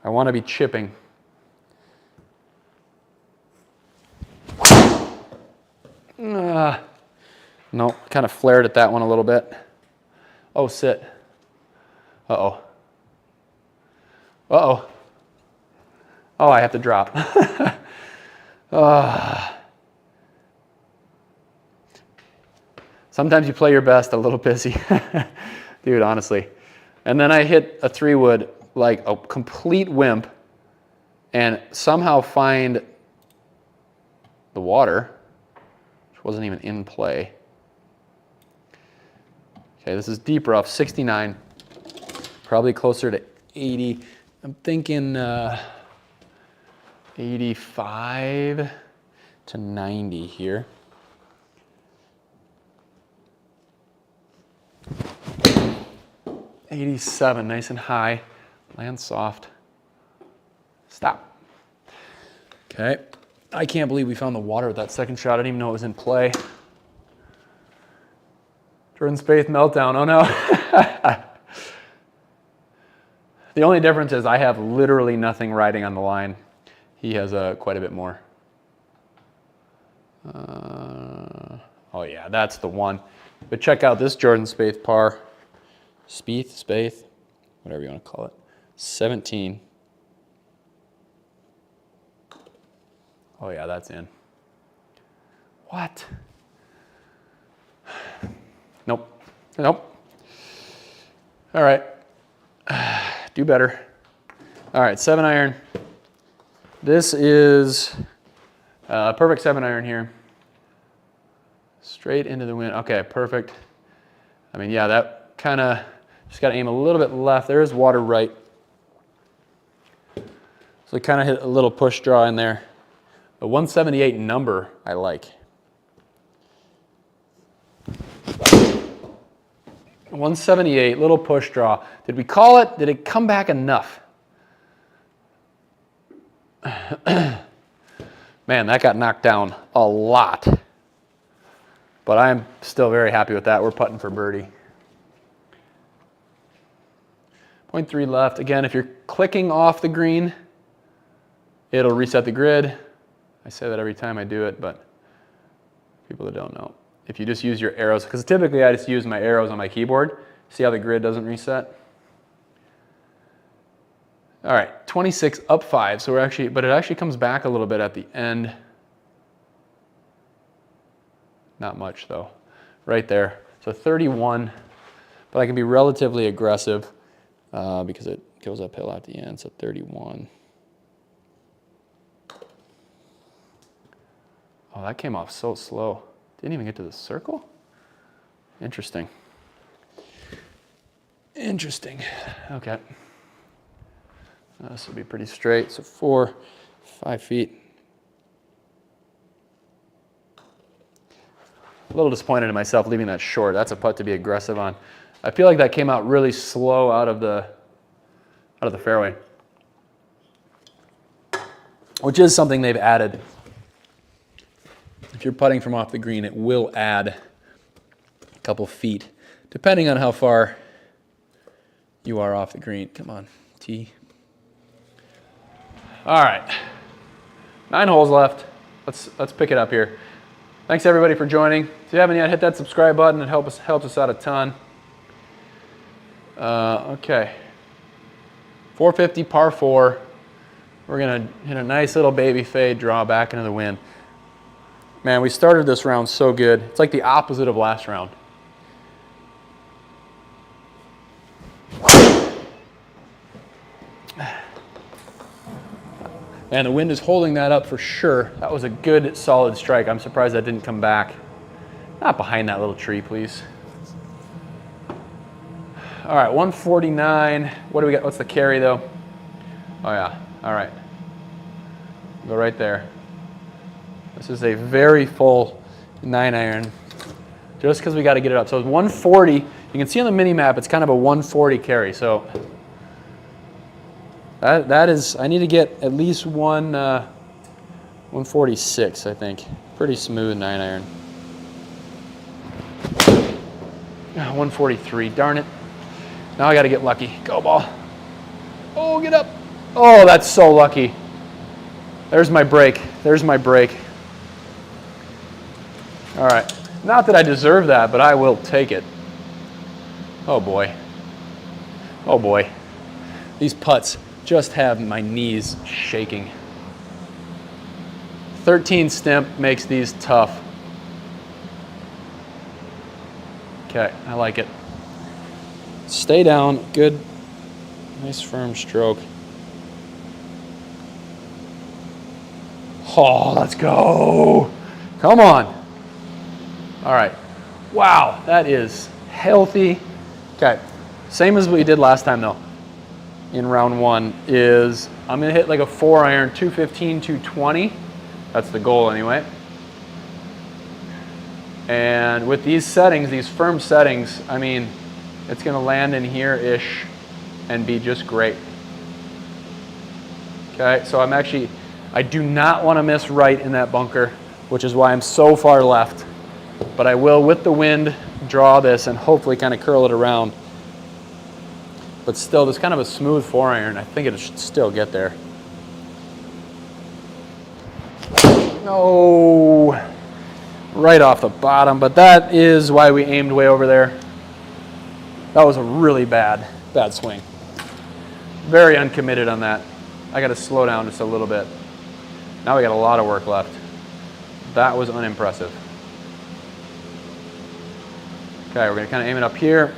I want to be chipping. No, kind of flared at that one a little bit. Oh, sit. Uh-oh. Uh-oh. Oh, I have to drop. Sometimes you play your best a little busy. Dude, honestly. And then I hit a 3-wood like a complete wimp. and somehow find the water, which wasn't even in play. Okay, this is deep rough, 69, probably closer to 80. I'm thinking 85 to 90 here. '87, nice and high, land soft. Stop. Okay, I can't believe we found the water with that second shot. I didn't even know it was in play. Jordan Spieth meltdown, oh no. The only difference is I have literally nothing riding on the line. He has quite a bit more. Oh yeah, that's the one. But check out this Jordan Spieth par. Spieth, whatever you want to call it. 17. Oh yeah, that's in. What? Nope. Nope. All right. Do better. All right, 7-iron. This is a perfect 7-iron here. Straight into the wind. Okay, perfect. I mean, yeah, that kind of just got to aim a little bit left. There is water right. So kind of hit a little push draw in there. The 178 number I like. 178, little push draw. Did we call it? Did it come back enough? Man, that got knocked down a lot. But I'm still very happy with that. We're putting for birdie. 0.3 left. Again, if you're clicking off the green, it'll reset the grid. I say that every time I do it, but people that don't know. If you just use your arrows, because typically I just use my arrows on my keyboard. See how the grid doesn't reset? All right, 26 up 5. So we're actually, but it actually comes back a little bit at the end. Not much though, right there. So 31, but I can be relatively aggressive because it goes uphill at the end. So 31. Oh, that came off so slow. Didn't even get to the circle? Interesting. Interesting. Okay. This will be pretty straight. So 4, 5 feet. A little disappointed in myself leaving that short. That's a putt to be aggressive on. I feel like that came out really slow out of the fairway, which is something they've added. If you're putting from off the green, it will add a couple feet, depending on how far you are off the green. Come on, T. All right, 9 holes left. Let's pick it up here. Thanks everybody for joining. If you haven't yet, hit that subscribe button. It helps us out a ton. Okay, 450 par 4. We're gonna hit a nice little baby fade, draw back into the wind. Man, we started this round so good. It's like the opposite of last round. And the wind is holding that up for sure. That was a good, solid strike. I'm surprised that didn't come back. Not behind that little tree, please. All right, 149. What do we got? What's the carry, though? Oh, yeah. All right. Go right there. This is a very full 9-iron, just because we got to get it up. So it's 140. You can see on the mini map, it's kind of a 140 carry. So that is, I need to get at least 146, I think. Pretty smooth 9-iron. 143, darn it. Now I got to get lucky. Go ball. Oh, get up. Oh, that's so lucky. There's my break. There's my break. All right, not that I deserve that, but I will take it. Oh boy. Oh boy. These putts just have my knees shaking. 13 stimp makes these tough. Okay, I like it. Stay down, good, nice firm stroke. Oh, let's go. Come on. All right. Wow, that is healthy. Okay, same as what we did last time though. In round one is I'm gonna hit like a 4-iron, 215, 220. That's the goal anyway. And with these settings, these firm settings, I mean, it's gonna land in here-ish and be just great. Okay, so I do not wanna miss right in that bunker, which is why I'm so far left. But I will, with the wind, draw this and hopefully kind of curl it around. But still, this kind of a smooth 4-iron, I think it should still get there. No, right off the bottom, but that is why we aimed way over there. That was a really bad swing. Very uncommitted on that. I got to slow down just a little bit. Now we got a lot of work left. That was unimpressive. Okay, we're going to kind of aim it up here.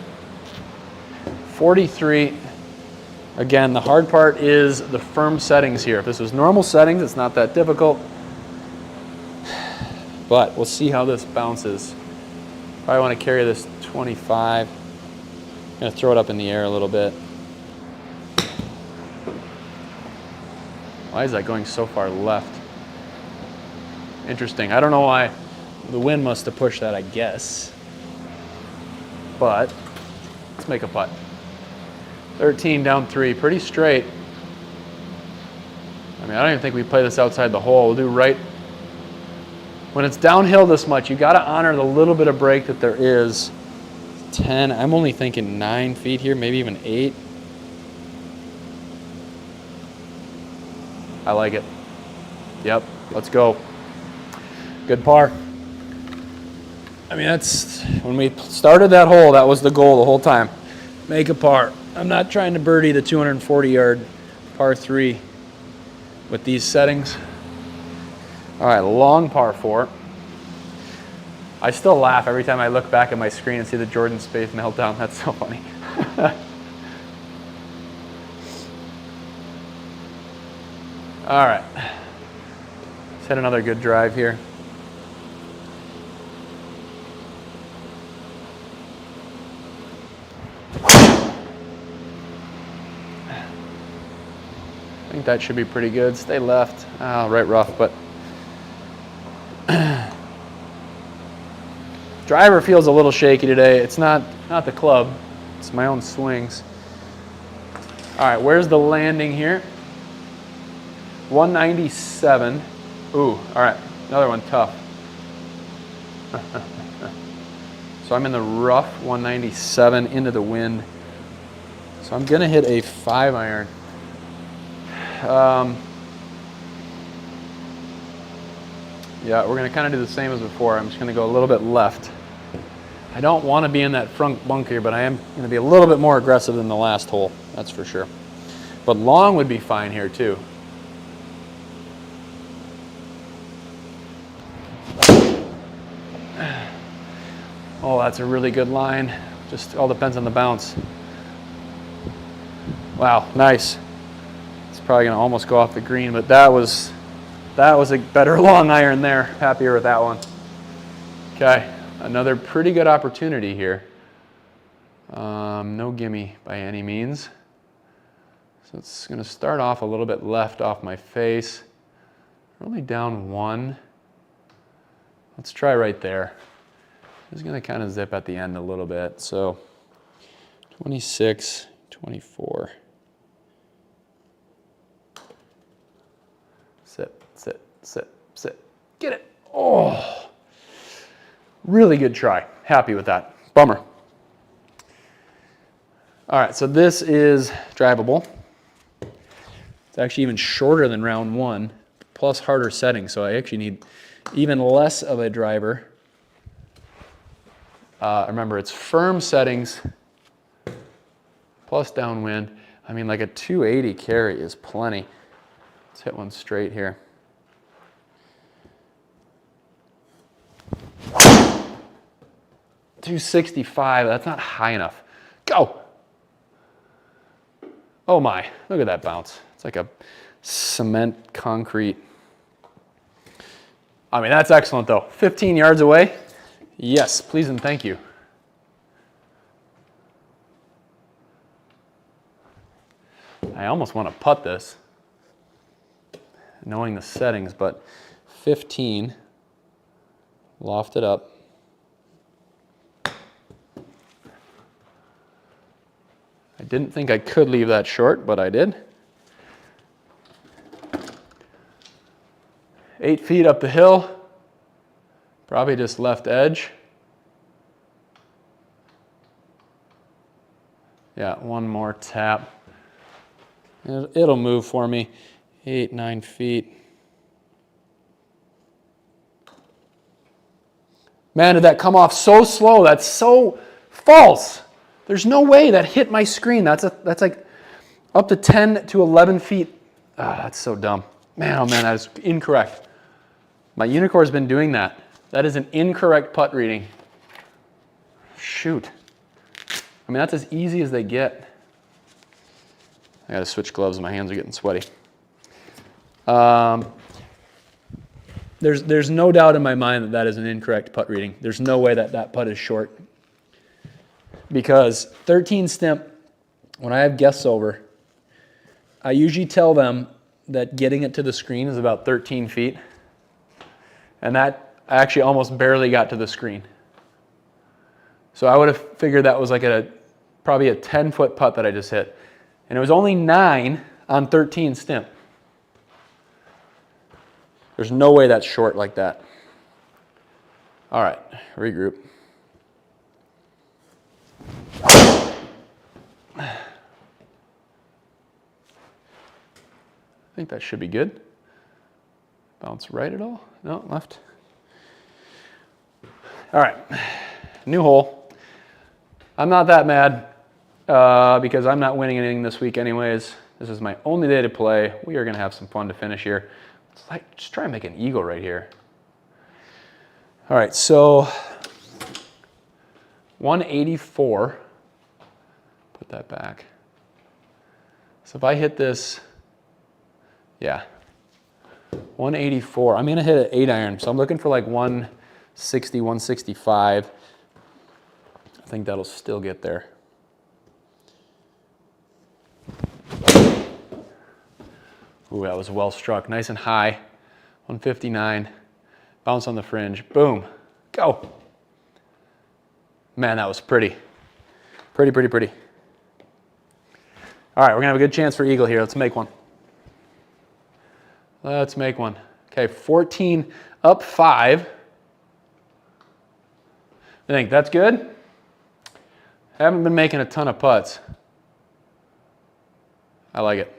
43. Again, the hard part is the firm settings here. If this was normal settings, it's not that difficult. But we'll see how this bounces. Probably want to carry this 25. I'm going to throw it up in the air a little bit. Why is that going so far left? Interesting. I don't know why. The wind must have pushed that, I guess. But let's make a putt. 13 down 3, pretty straight. I mean, I don't even think we play this outside the hole. We'll do right. When it's downhill this much, you got to honor the little bit of break that there is. 10, I'm only thinking 9 feet here, maybe even 8. I like it. Yep, let's go. Good par. I mean, that's, when we started that hole, that was the goal the whole time. Make a par. I'm not trying to birdie the 240-yard par 3 with these settings. All right, long par 4. I still laugh every time I look back at my screen and see the Jordan Spieth meltdown. That's so funny. All right. Let's hit another good drive here. I think that should be pretty good. Stay left. Oh, right rough, but driver feels a little shaky today. It's not the club. It's my own swings. All right, where's the landing here? 197. Ooh, all right, another one tough. So I'm in the rough, 197 into the wind. So I'm gonna hit a 5-iron. Yeah, we're gonna kind of do the same as before. I'm just gonna go a little bit left. I don't want to be in that front bunker, but I am gonna be a little bit more aggressive than the last hole, that's for sure. But long would be fine here too. Oh, that's a really good line. Just all depends on the bounce. Wow, nice. It's probably gonna almost go off the green, but that was a better long iron there. Happier with that one. Okay, another pretty good opportunity here. No gimme by any means. So it's gonna start off a little bit left off my face. Only down 1. Let's try right there. It's gonna kind of zip at the end a little bit. So 26, 24. Sit, sit, sit, sit. Get it. Oh, really good try. Happy with that. Bummer. All right, so this is drivable. It's actually even shorter than round 1, plus harder settings. So I actually need even less of a driver. Remember, it's firm settings plus downwind. I mean, like a 280 carry is plenty. Let's hit one straight here. .265, that's not high enough. Go! Oh my, look at that bounce. It's like a cement concrete. I mean, that's excellent though. 15 yards away. Yes, please and thank you. I almost want to putt this, knowing the settings, but 15, loft it up. I didn't think I could leave that short, but I did. 8 feet up the hill, probably just left edge. Yeah, one more tap. It'll move for me. 8, 9 feet. Man, did that come off so slow? That's so false. There's no way that hit my screen. That's like up to 10 to 11 feet. Ah, that's so dumb. Man, oh man, that is incorrect. My unicorn's been doing that. That is an incorrect putt reading. Shoot. I mean, that's as easy as they get. I gotta switch gloves, my hands are getting sweaty. There's no doubt in my mind that that is an incorrect putt reading. There's no way that that putt is short. Because 13 stimp, when I have guests over, I usually tell them that getting it to the screen is about 13 feet. And that I actually almost barely got to the screen. So I would have figured that was like probably a 10-foot putt that I just hit. And it was only 9 on 13 stimp. There's no way that's short like that. All right, regroup. I think that should be good. Bounce right at all? No, left. All right, new hole. I'm not that mad because I'm not winning anything this week anyways. This is my only day to play. We are gonna have some fun to finish here. Let's just try and make an eagle right here. All right, so 184. Put that back. So if I hit this, yeah, 184. I'm gonna hit an 8-iron, so I'm looking for like 160, 165. I think that'll still get there. Ooh, that was well struck, nice and high. 159, bounce on the fringe, boom, go. Man, that was pretty. Pretty, pretty, pretty. All right, we're gonna have a good chance for eagle here. Let's make one. Let's make one. Okay, 14 up 5. I think that's good. Haven't been making a ton of putts. I like it.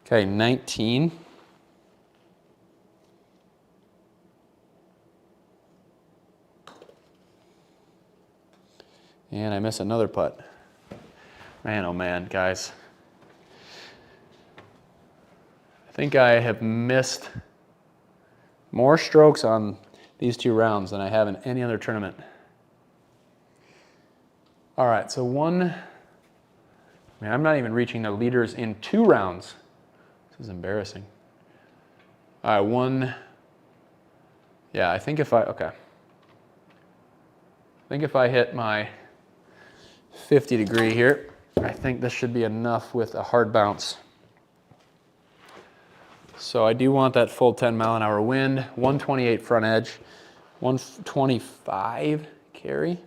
Okay, 19. And I miss another putt. Man, oh man, guys. I think I have missed more strokes on these 2 rounds than I have in any other tournament. All right, so I'm not even reaching the leaders in 2 rounds. This is embarrassing. All right, yeah, I think if I hit my 50 degree here, I think this should be enough with a hard bounce. So I do want that full 10-mile-an-hour wind, 128 front edge, 125 carry.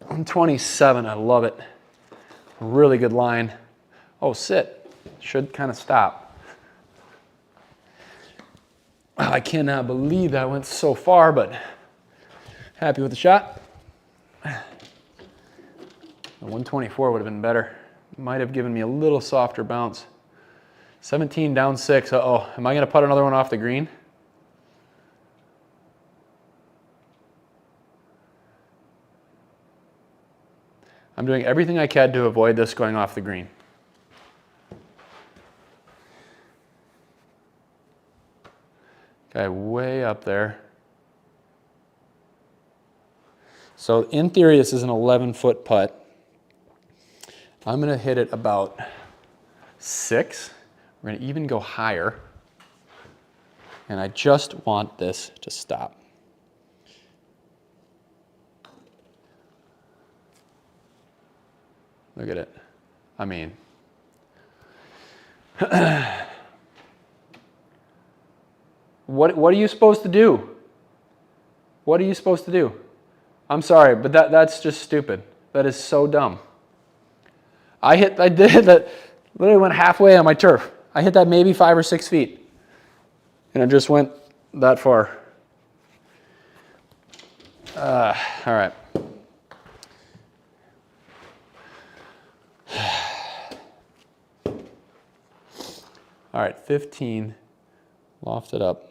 127, I love it. Really good line. Oh, sit. Should kind of stop. I cannot believe that went so far, but happy with the shot. The 124 would have been better. Might have given me a little softer bounce. 17 down 6. Uh-oh. Am I going to putt another one off the green? I'm doing everything I can to avoid this going off the green. Okay, way up there. So in theory, this is an 11-foot putt. I'm going to hit it about 6. We're going to even go higher. And I just want this to stop. Look at it. I mean, what are you supposed to do? What are you supposed to do? I'm sorry, but that's just stupid. That is so dumb. I did that, literally went halfway on my turf. I hit that maybe 5 or 6 feet. And it just went that far. All right. All right, 15, loft it up.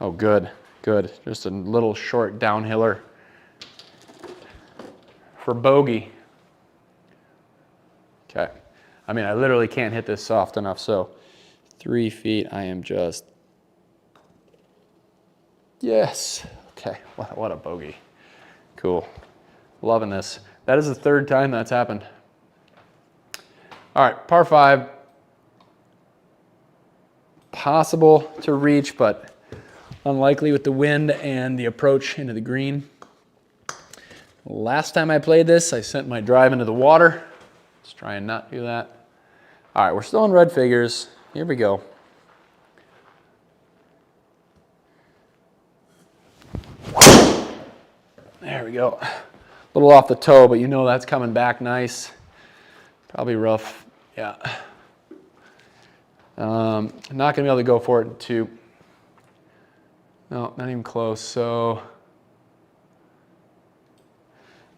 Oh, good, good. Just a little short downhiller for bogey. Okay. I mean, I literally can't hit this soft enough, so 3 feet, I am just, yes. Okay, what a bogey. Cool. Loving this. That is the 3rd time that's happened. All right, par 5. Possible to reach, but unlikely with the wind and the approach into the green. Last time I played this, I sent my drive into the water. Let's try and not do that. All right, we're still in red figures. Here we go. There we go. A little off the toe, but you know that's coming back nice. Probably rough, yeah. Not gonna be able to go for it in 2. No, not even close, so.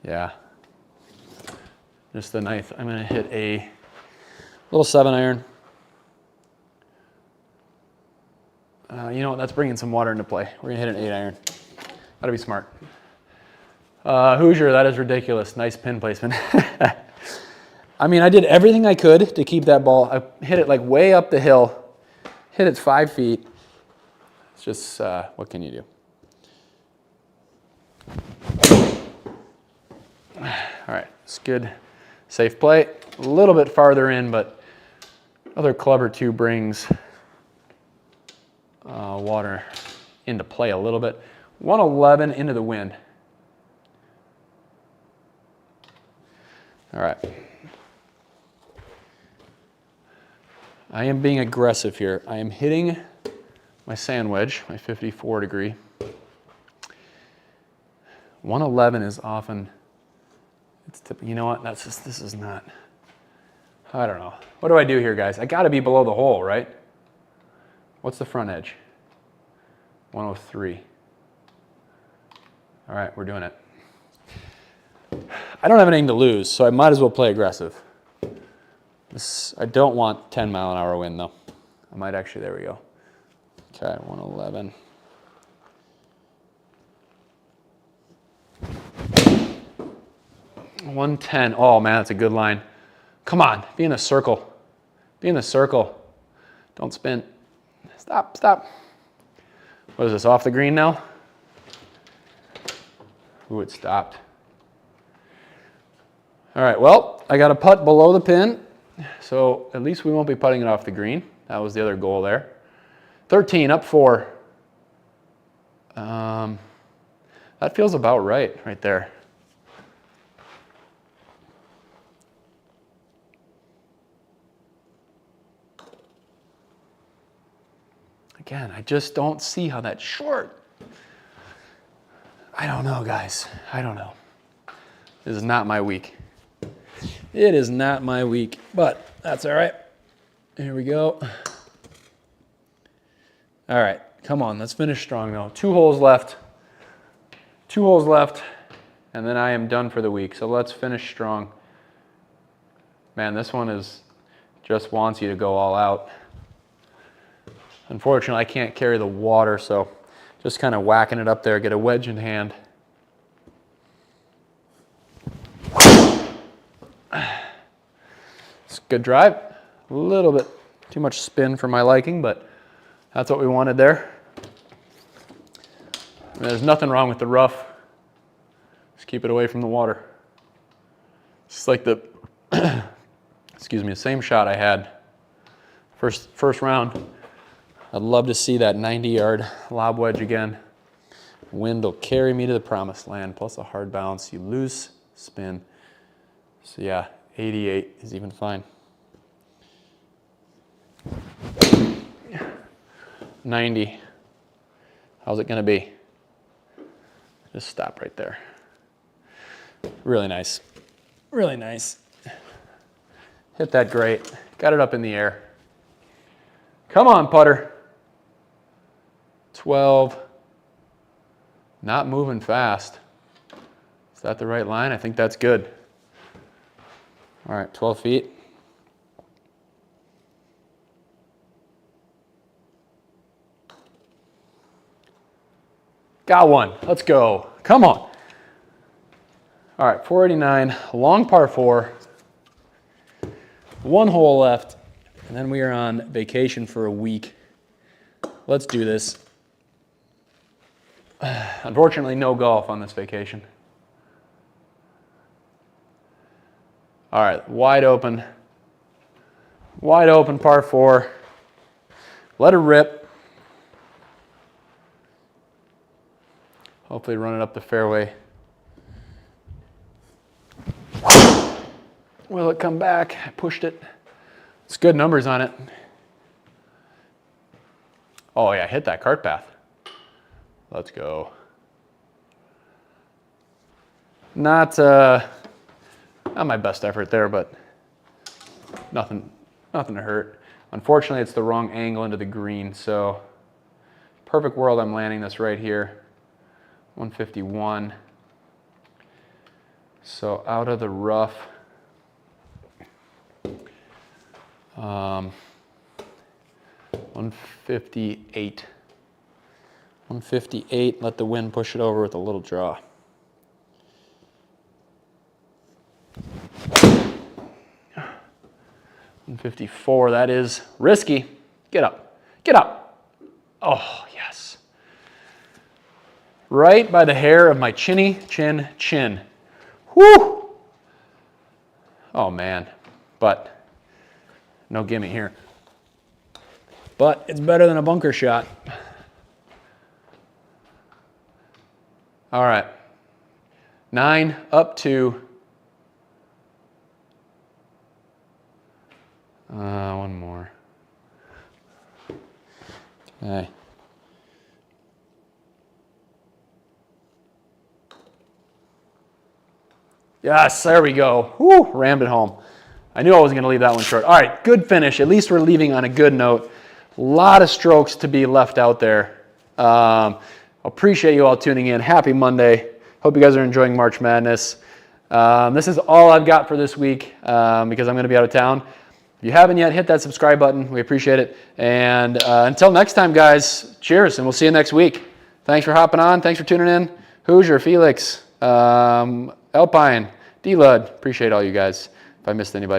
Yeah. Just the 9th. I'm gonna hit a little 7-iron. You know what, that's bringing some water into play. We're gonna hit an 8-iron. Gotta be smart. Hoosier, that is ridiculous. Nice pin placement. I mean, I did everything I could to keep that ball. I hit it like way up the hill, hit it 5 feet. It's just, what can you do? All right, it's good. Safe play. A little bit farther in, but another club or 2 brings water into play a little bit. 111 into the wind. All right. I am being aggressive here. I am hitting my sand wedge, my 54 degree. 111 is often, you know what, this is not, I don't know. What do I do here, guys? I gotta be below the hole, right? What's the front edge? 103. All right, we're doing it. I don't have anything to lose, so I might as well play aggressive. I don't want 10-mile-an-hour wind, though. I might actually, there we go. Okay, 111. $110. Oh man, that's a good line. Come on, be in the circle. Be in the circle. Don't spin. Stop, stop. What is this, off the green now? Ooh, it stopped. All right, well, I got a putt below the pin, so at least we won't be putting it off the green. That was the other goal there. 13, up 4. That feels about right there. Again, I just don't see how that's short. I don't know, guys. I don't know. This is not my week. It is not my week, but that's all right. Here we go. All right, come on, let's finish strong though. 2 holes left. 2 holes left, and then I am done for the week. So let's finish strong. Man, this one just wants you to go all out. Unfortunately, I can't carry the water, so just kind of whacking it up there, get a wedge in hand. It's a good drive. A little bit too much spin for my liking, but that's what we wanted there. And there's nothing wrong with the rough. Just keep it away from the water. Just like the, excuse me, the same shot I had first round. I'd love to see that 90-yard lob wedge again. Wind will carry me to the promised land, plus a hard bounce. You lose spin. So yeah, 88 is even fine. 90. How's it gonna be? Just stop right there. Really nice. Really nice. Hit that great. Got it up in the air. Come on, putter. 12. Not moving fast. Is that the right line? I think that's good. All right, 12 feet. Got one. Let's go. Come on. All right, 489, long par 4. 1 hole left, and then we are on vacation for a week. Let's do this. Unfortunately, no golf on this vacation. All right, wide open par 4. Let it rip. Hopefully run it up the fairway. Will it come back? I pushed it. It's good numbers on it. Oh yeah, hit that cart path. Let's go. Not my best effort there, but nothing to hurt. Unfortunately, it's the wrong angle into the green, so perfect world, I'm landing this right here. 151. So out of the rough. 158. 158, let the wind push it over with a little draw. $154, that is risky. Get up, get up. Oh, yes. Right by the hair of my chinny chin. Whoo! Oh man, but no gimme here. But it's better than a bunker shot. All right, 9 up to, one more. Okay. Yes, there we go. Woo, rammed it home. I knew I wasn't gonna leave that one short. All right, good finish. At least we're leaving on a good note. A lot of strokes to be left out there. Appreciate you all tuning in. Happy Monday. Hope you guys are enjoying March Madness. This is all I've got for this week because I'm going to be out of town. If you haven't yet, hit that subscribe button. We appreciate it. And until next time, guys, cheers, and we'll see you next week. Thanks for hopping on. Thanks for tuning in. Hoosier, Felix, Alpine, D-Lud. Appreciate all you guys. If I missed anybody.